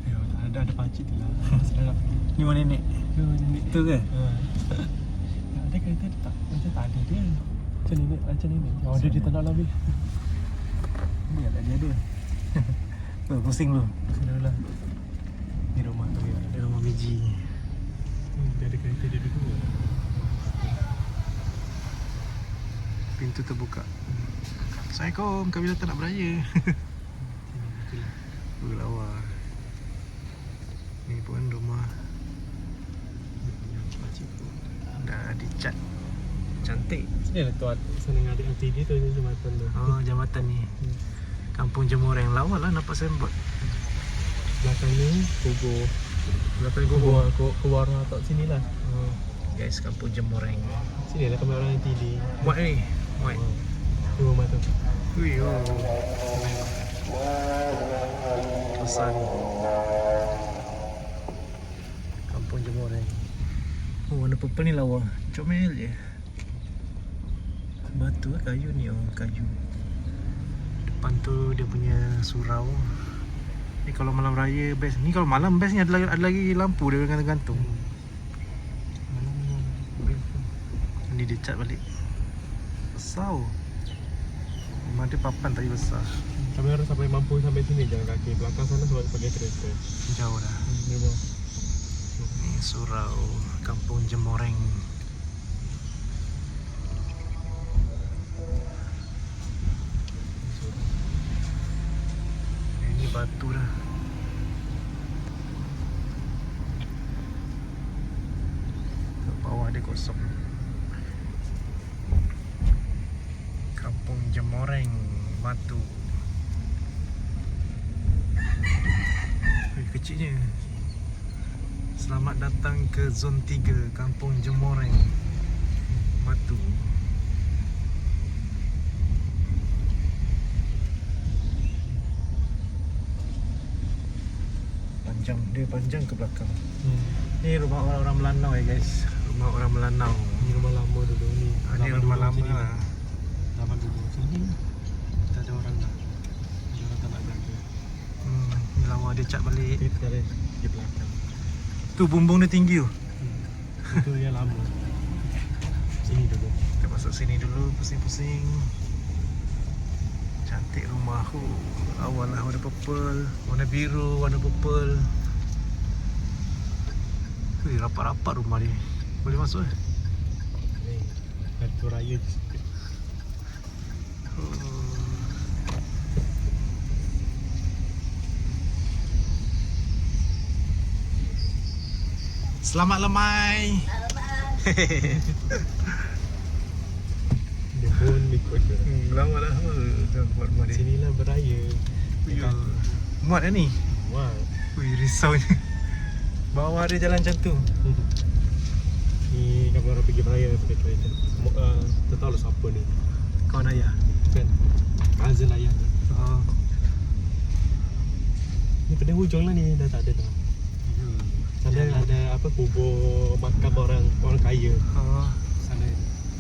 Ayo, ada pakcik tu lah. Saya nak pergi. Ni mana nenek? Tu nenek. Tu ke? Ha. Ada kereta dia tak? Macam tak ada dia. Macam nenek, macam nenek. Oh, dia tak nak lah habis. Ni ada dia ada. Pusing lu. Sudah lah. Ni rumah tu ya. Ada rumah biji. Dia ada kereta dia dulu. Pintu terbuka. Assalamualaikum, kami datang nak beraya. Lawa. Ni pun rumah dah dicat. Cantik. Sini lah tu sana ada LTD tu jambatan tu. Oh, jambatan ni. Kampung Jemoreng. Lawa lah nampak sembot. Belakang ni kubur. Belakang Kubur tak sini lah. Oh, guys, Kampung Jemoreng. Sini lah kamera orang LTD. Muat ni. Muat. Tu rumah tu. Ui, oh. Besar ni. Kampung Jemoreng. Oh, warna purple ni lawa. Comel je. Batu ke kayu ni? Oh, kayu. Depan tu dia punya surau. Ni kalau malam raya best. Ni kalau malam best ni ada lagi lampu dia gantung-gantung. Ni dia cat balik. Besar. Rumah dia papan tadi besar. Kami harus sampai mampu sampai sini jalan kaki. Belakang sana sebab pakai kereta. Jauh dah. Ni bawah. Ni surau Kampung Jemoreng. Ini batu dah. Ke bawah dia kosong. Kampung Jemoreng, Batu. Kecilnya. Selamat datang ke Zon 3 Kampung Jemoreng, Batu. Panjang ke belakang. Ni rumah orang-orang Melanau ya guys. Rumah orang Melanau. Ni rumah lama dulu ni. Ni rumah lama sini lah. Zaman dulu sini. Tak ada orang dah. Ada orang tak nak jaga. Ni lama dia cat balik. Kita sekarang di belakang. Tu bumbung dia tinggi tu. Itu yang lama. Sini dulu. Kita masuk sini dulu, pusing-pusing. Cantik rumah aku. Awal lah warna purple, warna biru, warna purple. Rapat-rapat rumah dia. Boleh masuk eh? Ni. Kartu raya je sikit. Selamat lemai. Dia pun ikut je. Lama dah buat rumah dia. Sinilah beraya. Muat dah ni. Wah. Ui, risaunya. Bawah dia jalan macam tu. Ni kami orang pergi beraya pakai kereta. Tak tahu lah siapa ni. Kawan ayah. Kan? Cousin ayah ni. Oh. Ni pada hujung lah ni. Dah tak ada dah. Sana ada apa kubur makam orang kaya. Oh. Sana.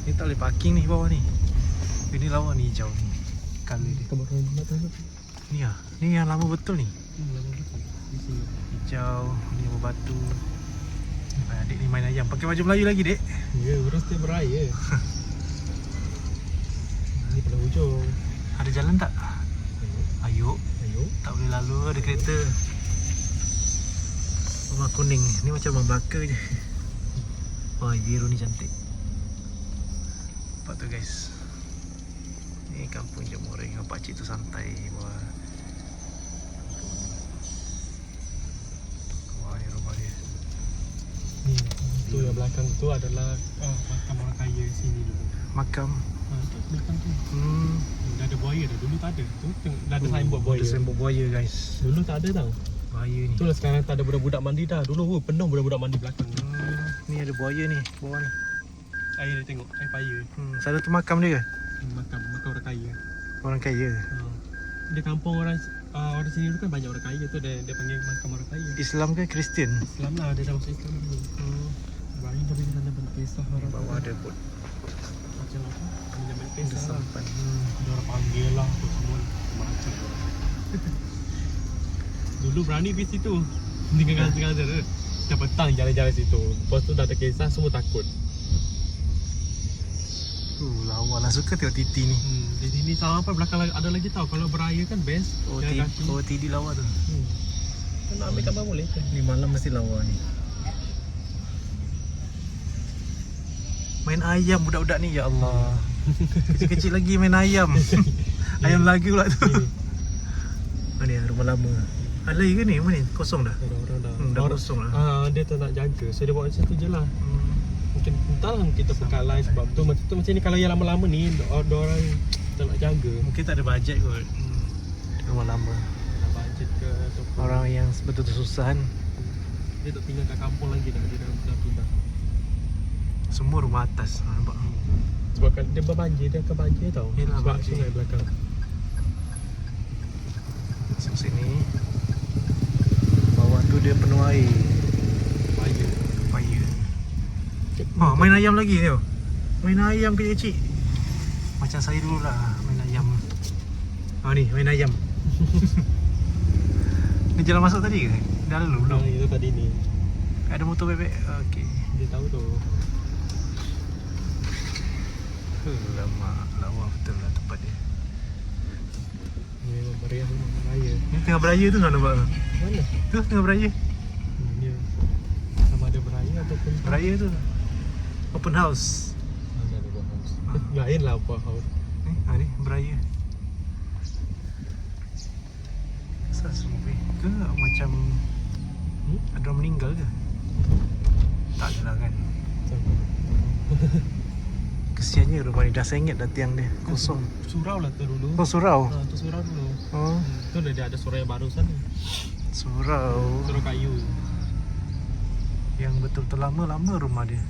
Ni tak boleh parking ni bawah ni. Ini lawa ni hijau ni. Colour dia. Kubur orang makam tu. Ni ah. Ni yang lama betul ni. Lama betul. Di sini. Hijau, ni rumah batu. Adik ni main ayam. Pakai baju Melayu lagi, Dek? Ya, orang setiap beraya. Ni pada hujung. Ada jalan tak? Ayuk. Ayo. Tak boleh lalu, ada kereta. Rumah kuning. Ni macam rumah baka je. Wah, biru ni cantik. Nampak tu guys. Ni Kampung Jemoreng. Pakcik tu santai. Wah. Wah, ni rumah dia. Ni, tu yang belakang tu adalah makam orang kaya sini dulu. Makam. Tu belakang tu. Hmm. Dah ada buaya tu. Dulu tak ada. Tu dah ada signboard buaya. Ada signboard buaya guys. Dulu tak ada tau. Bahaya ni. Itulah sekarang tak ada budak-budak mandi dah. Dulu penuh budak-budak mandi belakang. Ni ada buaya ni bawah ni. Air dia tengok, air paya. Sana tu makam dia ke? Makam orang kaya. Orang kaya. Dia kampung orang orang sini dulu kan banyak orang kaya tu, dia panggil makam orang kaya. Islam ke Kristian? Islam lah, dia dah masuk Islam dulu. Bayi dah pergi sana banyak kisah orang. Bawah ada pun. Macam apa? Banyak Ada kisah lah. sampan. Dia orang panggil lah tu semua. Macam orang. Dulu berani pergi situ. Tinggal-tinggal je. Setiap petang jalan-jalan situ. Lepas tu dah terkisah, semua takut. Lawa lah, suka tengok Titi ni. Di sini sampai belakang ada lagi tau. Kalau beraya kan best. Jalan kaki. TD lawa tu. Kan nak ambil gambar boleh kan? Ni malam mesti lawa ni. Main ayam budak-budak ni, ya Allah. Kecil-kecil lagi main ayam. Ayam lagi pula tu. Ni rumah lama. Ada lagi ke ni? Mana ni? Kosong dah? Orang dah. Dah kosong lah. Dia tak nak jaga. So dia bawa situ je lah. Mungkin entahlah kita pekalai sebab tu macam ni. Kalau yang lama-lama ni orang tak nak jaga. Mungkin tak ada bajet kot. Rumah lama. Nak bajet ke ataupun Orang yang betul-betul susah kan. dia tak tinggal kat kampung lagi dah. Dia dah pindah. Semua rumah atas. Nampak? Sebab kan dia berbanjir, dia akan banjir tau. Yelah, sebab banjir. sungai belakang. Masuk sini. Bawah tu dia penuh air. Bahaya. Paya. Main ayam lagi tengok. Main ayam kecil-kecil. Macam saya dulu lah main ayam. Ni main ayam. Ni jalan masuk tadi ke? Dah lalu belum? Itu tadi ni. Ada motor bebek. Okey. Dia tahu tu. Lama lawa betul lah tempat dia. Ni memang meriah rumah raya. Ni tengah beraya tu nak nampak. Mana? Tu tengah beraya. Dia sama ada beraya ataupun Beraya tu. Open house. Mana ada buat house. Lain lah buat house. Ni beraya. Asal semua ke macam ada orang meninggal ke? Tak ada lah kan. Kesiannya rumah ni dah sengit dah tiang dia. Kosong. Surau lah tu dulu. Oh surau. Tu surau dulu. Oh Tu dia ada surau yang baru sana. surau. Surau kayu. Yang betul-betul lama rumah dia.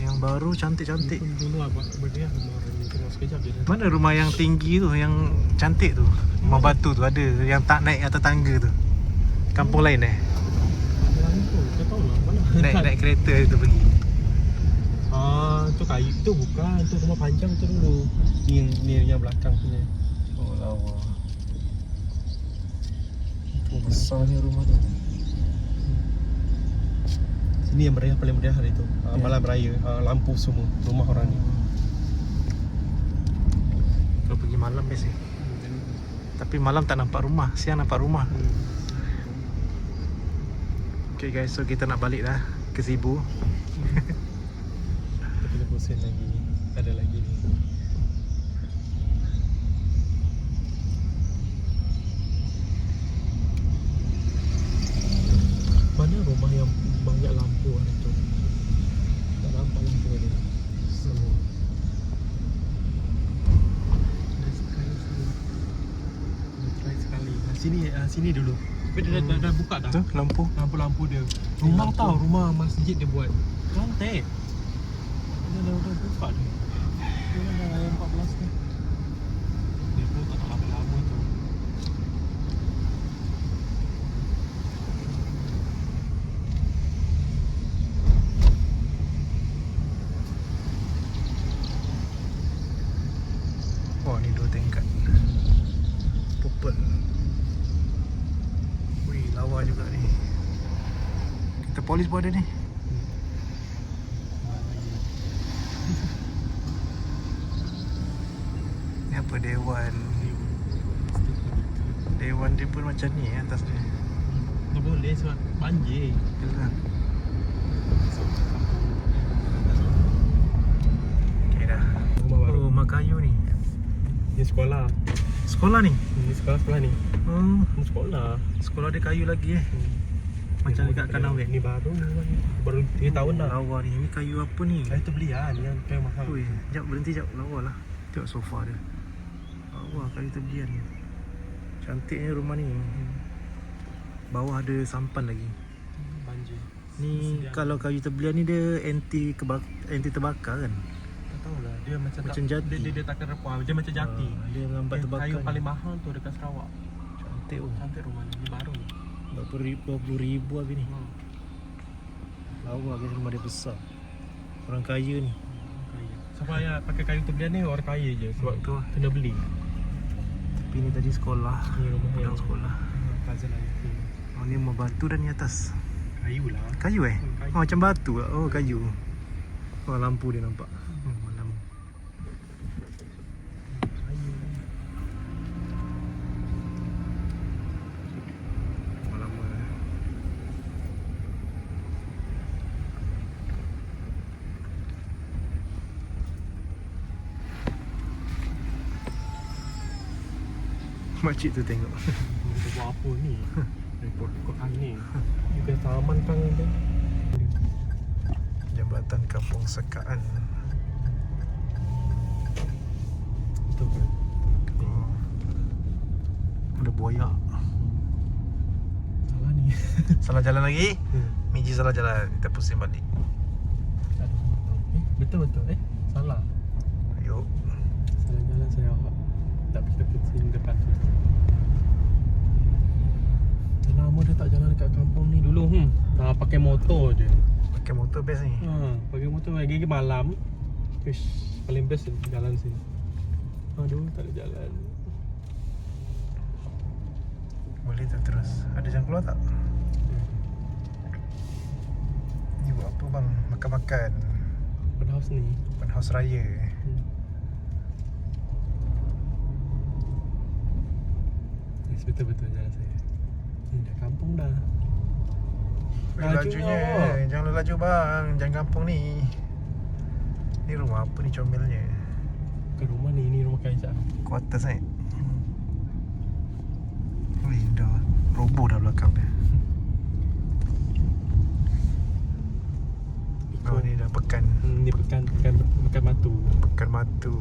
Yang baru cantik-cantik. Dulu abang berdua rumah orang ni tengok sekejap je. Mana rumah yang tinggi tu, yang cantik tu? Rumah batu tu ada, yang tak naik atas tangga tu. Kampung lain Mana tu? Tak tahu lah mana. Naik kereta tu pergi. Tu kayu tu bukan, tu rumah panjang tu dulu. Ni yang belakang punya. Oh lawa. Oh besarnya rumah tu. Sini yang meriah, paling meriah hari tu. Malam raya, lampu semua rumah orang ni. Kalau pergi malam biasa. Tapi malam tak nampak rumah, siang nampak rumah. Okay guys, so kita nak balik dah ke Sibu. Tapi dah bosan lagi. Ada lagi ni. Mana rumah yang banyak lampu hari tu? Tak nampak lampu ada. Semua. Try sekali. Sini dulu. Tapi dia dah buka dah. Tu lampu. Lampu-lampu dia. Rumah lampu. tau, rumah masjid dia buat. Cantik. Dia dah buka dah. Dia dah 14 ni. Dia pun tak lama-lama tu. Oh ni 2 tingkat. Purple. Wih lawa juga ni. Kita polis pun ada ni. Ni apa dewan. Dewan dia pun macam ni atas dia. Tak boleh sebab banjir. Yalah. Okay dah. Rumah baru. Oh rumah kayu ni. Ni sekolah. Sekolah ni? Ni sekolah ni. Ni sekolah. Sekolah dia kayu lagi Macam dekat Kanawek. Ni baru ni. Baru 3 tahun dah. Lawa ni. Ni kayu apa ni? Saya tu beli lah. Ni yang kayu mahal. Ui, sekejap berhenti sekejap. Lawa lah. Tengok sofa dia. Wah, kayu tebian. Cantiknya rumah ni. Bawah ada sampan lagi. Banjir. Ni Sediaan. kalau kayu tebian ni dia anti terbakar kan? Tak tahulah, dia macam Macam jati. Dia takkan repuh. Dia macam jati. Dia lambat terbakar. Kayu ni. paling mahal tu dekat Sarawak. Cantik oh. Cantik rumah ni baru. 20,000 habis ni. Lawa kan rumah dia besar. Orang kaya ni. Kaya. Siapa yang pakai kayu tebian ni orang kaya je sebab Betul. kena beli. Tapi ni tadi sekolah. Ni rumah Pulang yang sekolah. cousin saya. Oh ni rumah batu dan ni atas. Kayu lah. Kayu eh? Kayu. Oh macam batu lah. Oh kayu. Oh lampu dia nampak. Malam. Kayu. Lama-lama. Makcik tu tengok. Dia buat apa ni? Rekod-rekod angin. Juga taman kan dia. Jambatan Kampung Sekaan. Betul kan? Oh. Ada buaya. Salah ni. Salah jalan lagi? Miji salah jalan. Kita pusing balik. Betul-betul. Salah. Ayuk. Salah jalan saya awak. Tak kita pusing depan tu. Dah lama dia tak jalan dekat kampung ni dulu. Pakai motor je. Pakai motor best ni. Pakai motor lagi malam. Ish, paling best jalan sini. Aduh, tak ada jalan. Boleh tak terus? Ada jalan keluar tak? Ni buat apa bang? Makan-makan. Pada house ni. Open house raya. Yes, betul-betul jalan saya. Ni dah kampung dah. Lajunya. Jangan laju bang. Jangan kampung ni. Ni rumah apa ni comelnya? Ke rumah ni rumah Kaisa. Quarters ni. Wih dah roboh dah belakang dia. Oh ni dah pekan. Ni pekan batu. Pekan Matu.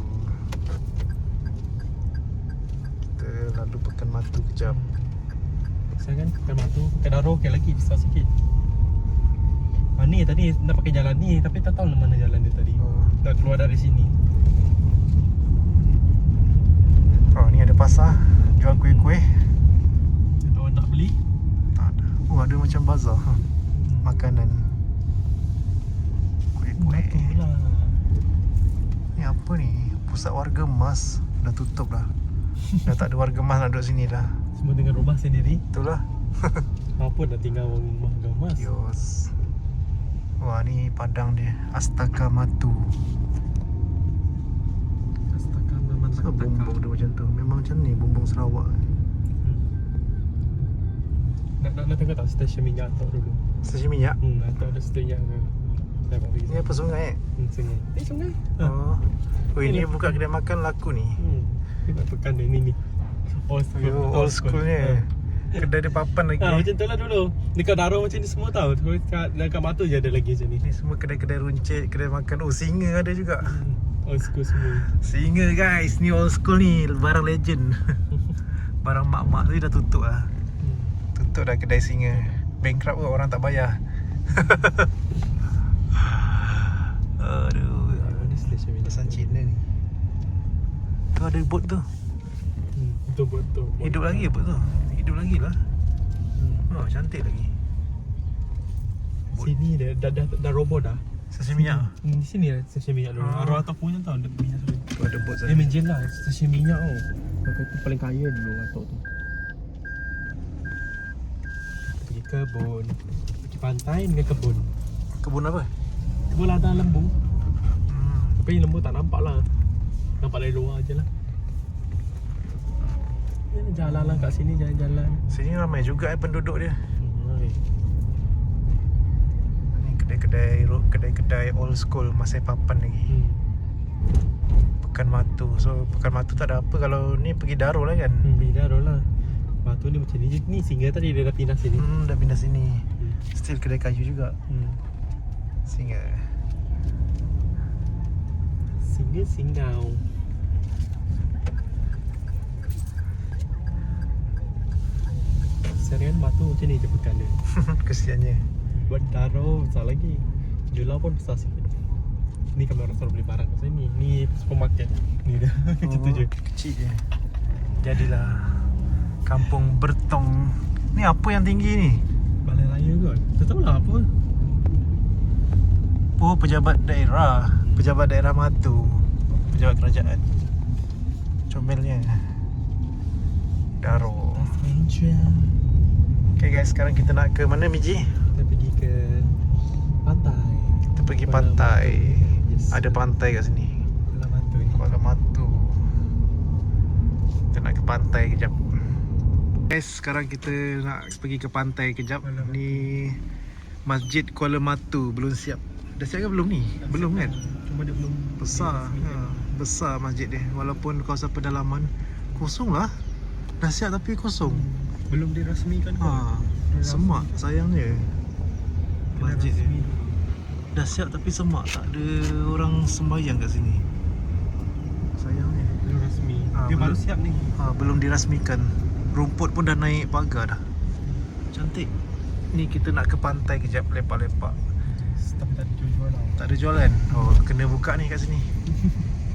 Kita lalu Pekan Matu kejap. Saya kan pekan batu, pekan Daro okey lagi besar sikit. Ni tadi nak pakai jalan ni tapi tak tahu mana jalan dia tadi. Oh. Nak keluar dari sini. Oh ni ada pasar. Jual kuih-kuih. Kalau nak beli, Tak ada. Oh ada macam bazar. Makanan. Kuih-kuih. itulah. Ni apa ni? Pusat warga emas. Dah tutup dah. Dah tak ada warga emas nak duduk sini dah. Semua dengan rumah sendiri. Itulah. Apa dah tinggal rumah gamas. Yos. Wah ni padang dia. Astaka Matu. Astaga, memang tak Kenapa bumbung dia macam tu? Memang macam ni bumbung Sarawak. Nak tengok tak stesen minyak tu dulu. Stesen minyak. Atau ada stesen minyak ke. Saya nak pergi. Ni apa sungai eh? Sungai. Sungai. Oh. Oh ini Ni buka kedai makan laku ni. Kita pekan dia ni. Old school. Old schoolnya. Kedai dia papan lagi. Macam tu lah dulu. Dekat Daro macam ni semua tau. Dekat Matu je ada lagi macam ni. Ni semua kedai-kedai runcit, kedai makan. Oh singa ada juga. Old school semua. Singa guys, ni old school ni. Barang legend. Barang mak-mak tu dah tutup lah. Tutup dah kedai singa. Bankrupt pun orang tak bayar. Aduh. Ada stesen minyak. Pesan Cina ni. Tu ada bot tu. Betul-betul. Hidup lagi bot tu. Hidup lagi lah. Oh cantik lagi. Sini dia dah roboh dah. Stesen minyak. Di sini lah stesen minyak dulu. Ah. Arwah tak punya tau ada minyak sini. Tu ada bot sana. Imagine lah stesen minyak tau. Pakai tu paling kaya dulu Atok tu. Pergi kebun, pergi pantai dengan kebun. Kebun apa? Kebun ladang lembu. Hmm. Tapi lembu tak nampak lah. Nampak dari luar je lah. Ni jalan lah kat sini, jalan-jalan. Sini ramai juga penduduk dia. Hai. Ni kedai-kedai old school masih papan lagi. Pekan Matu. So Pekan Matu tak ada apa kalau ni pergi Daro lah kan. Beda lah. Batu ni macam ni. Ni singa tadi dia dah pindah sini. Dah pindah sini. Still kedai kayu juga. Singa. Singa singau. kan batu macam ni je pekan dia. Kesiannya. Buat taruh besar lagi. Jual pun besar sikit. Ni kami orang selalu beli barang kat sini. Ni supermarket. Ni dah. Macam tu je. Kecil je. Jadilah kampung Bertong. Ni apa yang tinggi ni? Balai raya kot. Tak tahu lah apa. Oh, pejabat daerah. Pejabat daerah Matu. Pejabat kerajaan. Comelnya Daro. Okay guys, sekarang kita nak ke mana, Miji? Kita pergi ke pantai. Kita pergi pantai. Yes. Ada pantai kat sini, Kuala Matu ni. Kuala Matu. Kita nak ke pantai kejap. Guys, sekarang kita nak pergi ke pantai kejap. Ni Masjid Kuala Matu belum siap. Dah siap ke belum ni? Belum kan? Cuma dia belum Besar. Besar masjid dia. Walaupun kawasan pedalaman kosong lah. Dah siap tapi kosong. belum dirasmikan kot. Semak sayangnya. Kena Masjid dia rasmi. dah siap tapi semak, tak ada orang sembahyang kat sini. Sayangnya. Belum rasmi. Dia belum. baru siap ni. Belum dirasmikan. Rumput pun dah naik pagar dah. Cantik. Ni kita nak ke pantai kejap, lepak-lepak. Tapi tak ada jual-jual lah. Tak ada jualan. Oh, kena buka ni kat sini.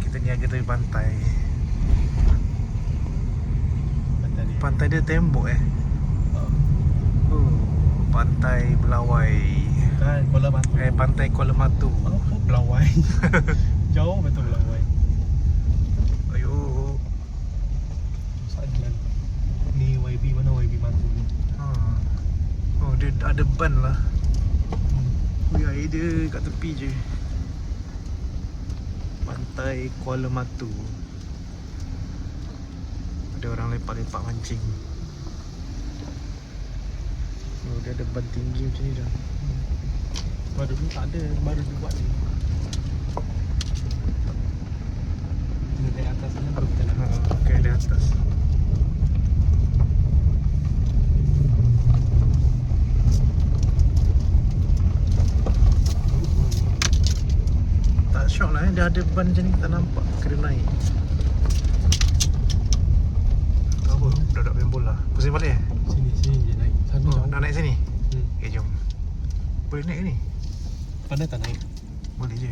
Kita niaga dari pantai. Pantai ni. Pantai dia tembok Oh, Pantai Belawai. Kan Kuala Batu. Pantai Kuala Matu. Oh, Belawai. Jauh betul Belawai. Ayo. Sajalan. Ni YB mana YB Matu ni? Oh, dia ada ban lah. Ui, air dia kat tepi je. Pantai Kuala Matu. Ada orang lepak-lepak mancing. Oh, dia ada ban tinggi macam ni dah. Baru dulu tak ada, baru dibuat ni. Kena dari atas sana baru kita nak. Okay, di atas. Tak syok lah dia ada ban macam ni, tak nampak. Kena naik. Tu apa? Budak-budak main bola. Pusing balik Sini je naik. Sana jauh. Nak naik sini? Hmm. Okay, jom. Boleh naik ke ni? Pandai tak naik? Boleh je.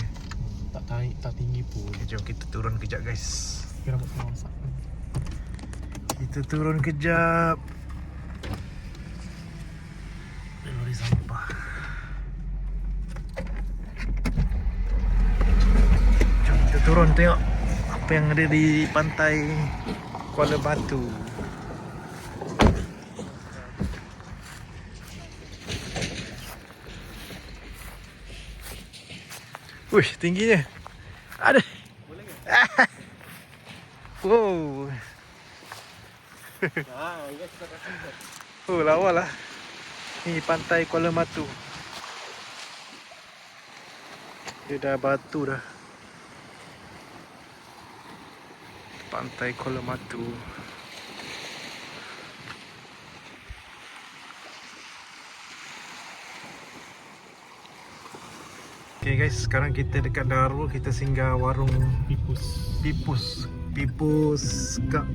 Tak naik, tak tinggi pun. Okay, jom kita turun kejap guys. Kira rambut kena masak. Kita turun kejap. Ada lori sampah. Jom kita turun tengok apa yang ada di pantai Kuala Batu. Wih, tingginya. Ada. Wow. Oh, lawa lah. Ni pantai Kuala Matu. Dia dah batu dah. Pantai Kuala Matu. Okay guys, sekarang kita dekat Darul. Kita singgah warung Pipus Kak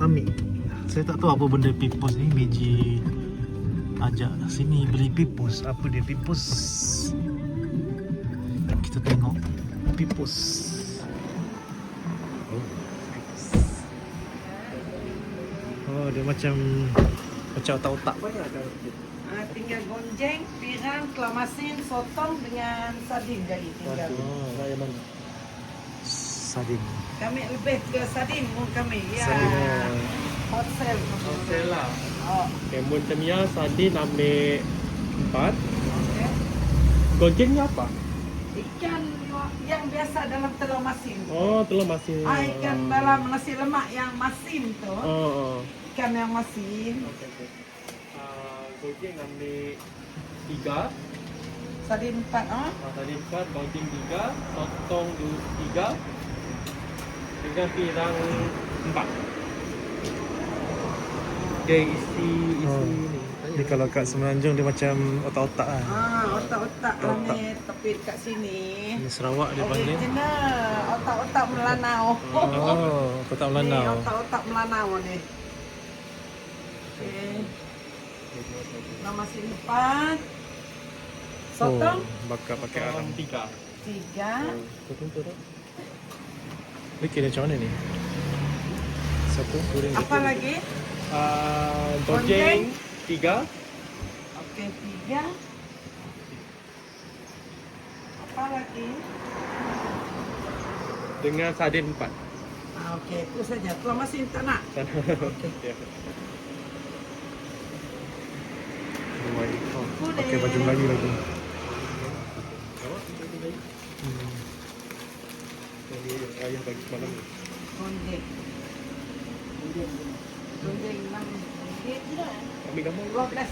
Ami. Saya tak tahu apa benda Pipus ni. Meji ajak sini beli Pipus. Apa dia Pipus? Kita tengok Pipus. Oh, dia macam otak-otak. Tinggal gonjeng, pirang, kelamasin, sotong dengan sardin jadi tinggal. Raya mana? Sardin. Kami lebih ke sardin pun kami. Ya. Sardin. Hot sale. Hotel lah. Oh. Okay, macam ni sardin ambil 4. Okay. Gojeng ni apa? Ikan yang biasa dalam telur masin. Oh, telur masin. Ikan dalam nasi lemak yang masin tu. Oh. Ikan yang masin. Okay. Gojeng ambil 3. Sardin 4. Sardin 4, gojeng 3, sotong 3, dengan pirang 4. Dia isi ni. Dia kalau kat Semenanjung dia macam otak-otak lah. Otak-otak Otak-otak. kami tepi dekat sini. Di Sarawak dia panggil. Original. Otak-otak Melanau. Oh, otak Ni Melanau. otak-otak Melanau ni. Okay. Klamasin 4. Sotong bakar pakai arang 3. 3. Turun. Ni kira macam mana ni? Satu goreng. Apa lagi? Gonjeng 3. Okey, 3. Apa lagi? Dengan sardin 4. Okey, itu saja. Klamasin tak nak? Ya. Boleh. Pakai baju Melayu lagi. Ini ayah bagi semalam ni. Gonjeng. Gonjeng 6 ringgit. Ambil gambar. 12.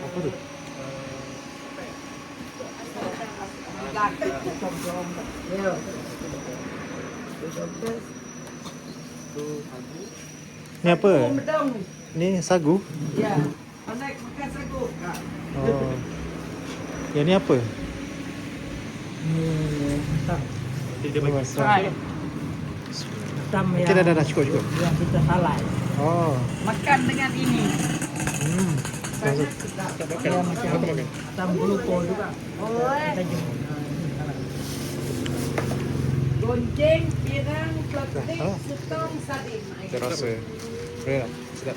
Apa tu? Ya. Ni apa? Medang. Ni sagu? Ya. Pandai makan sagu. Oh. Yang ni apa? Nanti dia bagi Try. Hitam Okey dah cukup. yang kita halal. Oh. Makan dengan ini. Saya sedap. makan. Apa makan? Hitam glukol juga. Oh. Gonjeng, pirang, ketik, sotong, sardin. Saya rasa. Boleh tak? Sedap.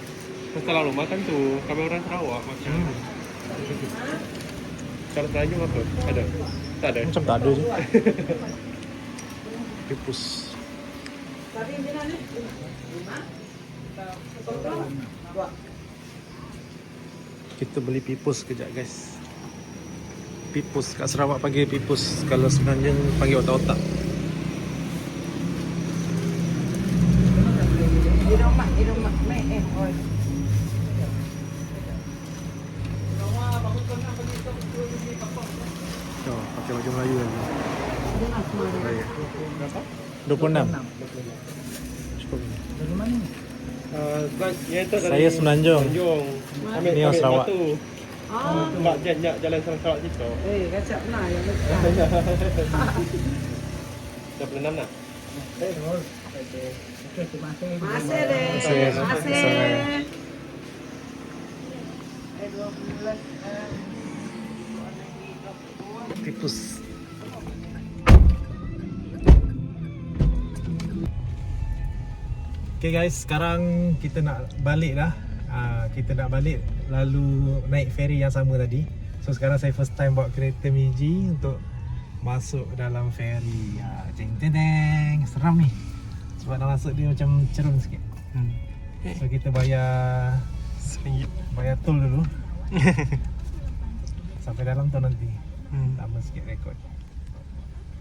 Setelah lu makan tu, kami orang Sarawak macam. Kalau Tanjung apa? Ada? Tak ada? Macam tak ada je. Pipus. Sardin bila ni? 5. Sotong 2. Kita beli pipus kejap guys. Pipus kat Sarawak panggil pipus. Kalau Semenanjung panggil otak-otak. Di rumah meh oi. Oh, pakai baju Melayu lagi. Raya. Berapa? 26. Cukup ni. Dari mana? Yang tu Saya Semenanjung. Tanjung. Ni orang Sarawak. Ah. Jalan Sarawak situ. Kacak benar yang betul. Dah pernah nak? Masih deh. Masih. Pipus. Okay guys, sekarang kita nak balik dah. Kita nak balik lalu naik ferry yang sama tadi. So sekarang saya first time bawa kereta Miji untuk masuk dalam ferry. Jeng jeng jeng. Seram ni. Sebab nak masuk dia macam cerun sikit. So kita bayar RM1. bayar tol dulu. Sampai dalam tu nanti. Lama sikit rekod.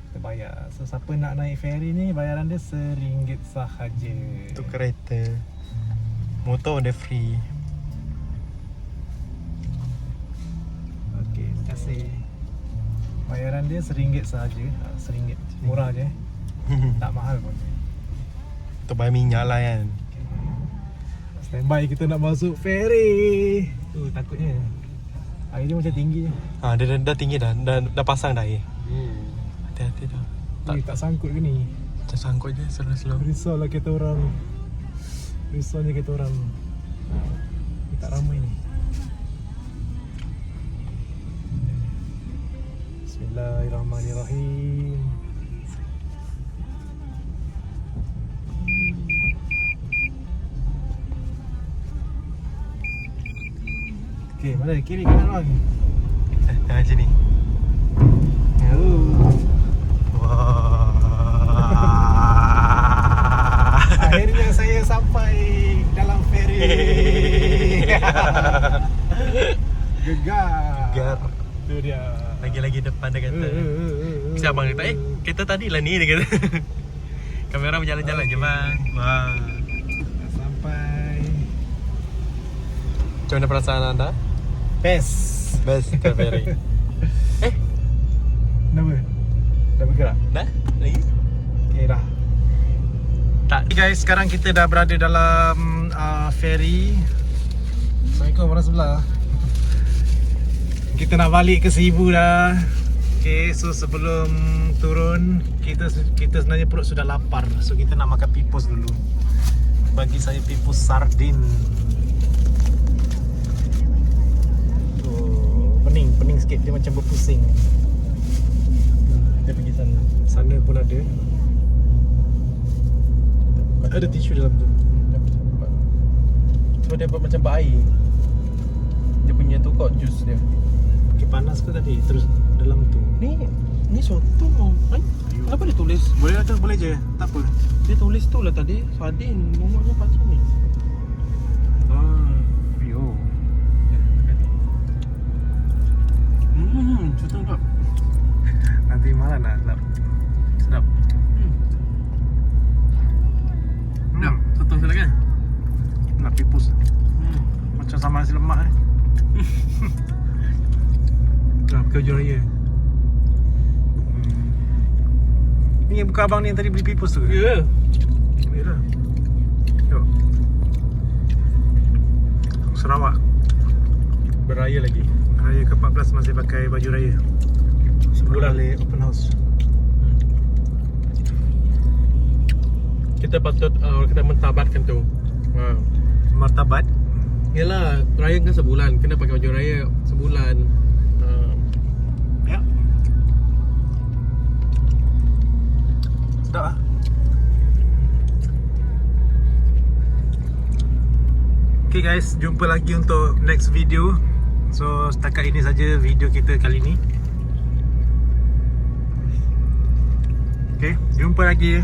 Kita bayar. So siapa nak naik ferry ni bayaran dia RM1 sahaja. Untuk kereta. Motor dia free. Okey, terima kasih. Bayaran dia RM1 sahaja. RM1. Murah je. Tak mahal pun. Untuk bayar minyak lah kan. Standby kita nak masuk ferry. Tu takutnya. Air dia macam tinggi je. Dia dah tinggi dah. Dah pasang dah air. Hati-hati dah. Tak sangkut ke ni? Macam sangkut je slow-slow. Risaulah kita orang. Risaunya kita orang. Ni tak ramai ni. Bismillahirrahmanirrahim. Okey, mana kiri kanan bang? Jangan sini. Akhirnya saya sampai dalam ferry. Gegar. Tu dia. Lagi-lagi depan dia kata. Siapa abang kata, kereta tadi lah ni dia kata. Kamera berjalan-jalan je bang. Wah. Dah sampai. Macam mana perasaan anda? Best. Best ke ferry? Kenapa? Dah bergerak? Dah? Lagi? Okay dah. Tak. Okay guys, sekarang kita dah berada dalam ferry. Assalamualaikum orang sebelah. Kita nak balik ke Sibu dah. Okay, so sebelum turun kita sebenarnya perut sudah lapar. So kita nak makan pipus dulu. Bagi saya pipus sardin. sikit, dia macam berpusing. Kita pergi sana. Sana pun ada. Ada tisu dalam tu. Sebab dia buat macam berair. Dia punya tu kot jus dia. Okay, panas ke tadi? Terus dalam tu. Ni sotong. Kenapa dia tulis? Boleh lah tu, boleh je. Tak apa. Dia tulis tu lah tadi. Sardin. Nomornya pasal ni. Yo. Sotong tak? Nanti malah nak lap. Sedap. Sedap. Sotong sedap kan? Nak pipus. Macam sama nasi lemak eh. Nah, Baju Raya. Ni bukan abang ni yang tadi beli pipus tu ke? Ya. Ya lah. Yo. Sarawak. Beraya lagi. Raya ke-14 masih pakai baju raya. Sebulan. Balik open house. Kita patut kita mentabatkan tu. Martabat. Yalah, raya kan sebulan. Kena pakai baju raya sebulan. Ya. Sedap ah. Okay guys, jumpa lagi untuk next video. So setakat ini saja video kita kali ni. Okay, jumpa lagi.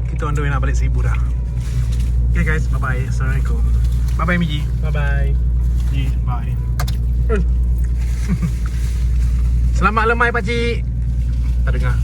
Kita on the way nak balik Seribu dah. Okay guys, bye bye. Assalamualaikum. Bye bye Miji. Bye bye. Bye. Selamat lemai pakcik. Tak dengar.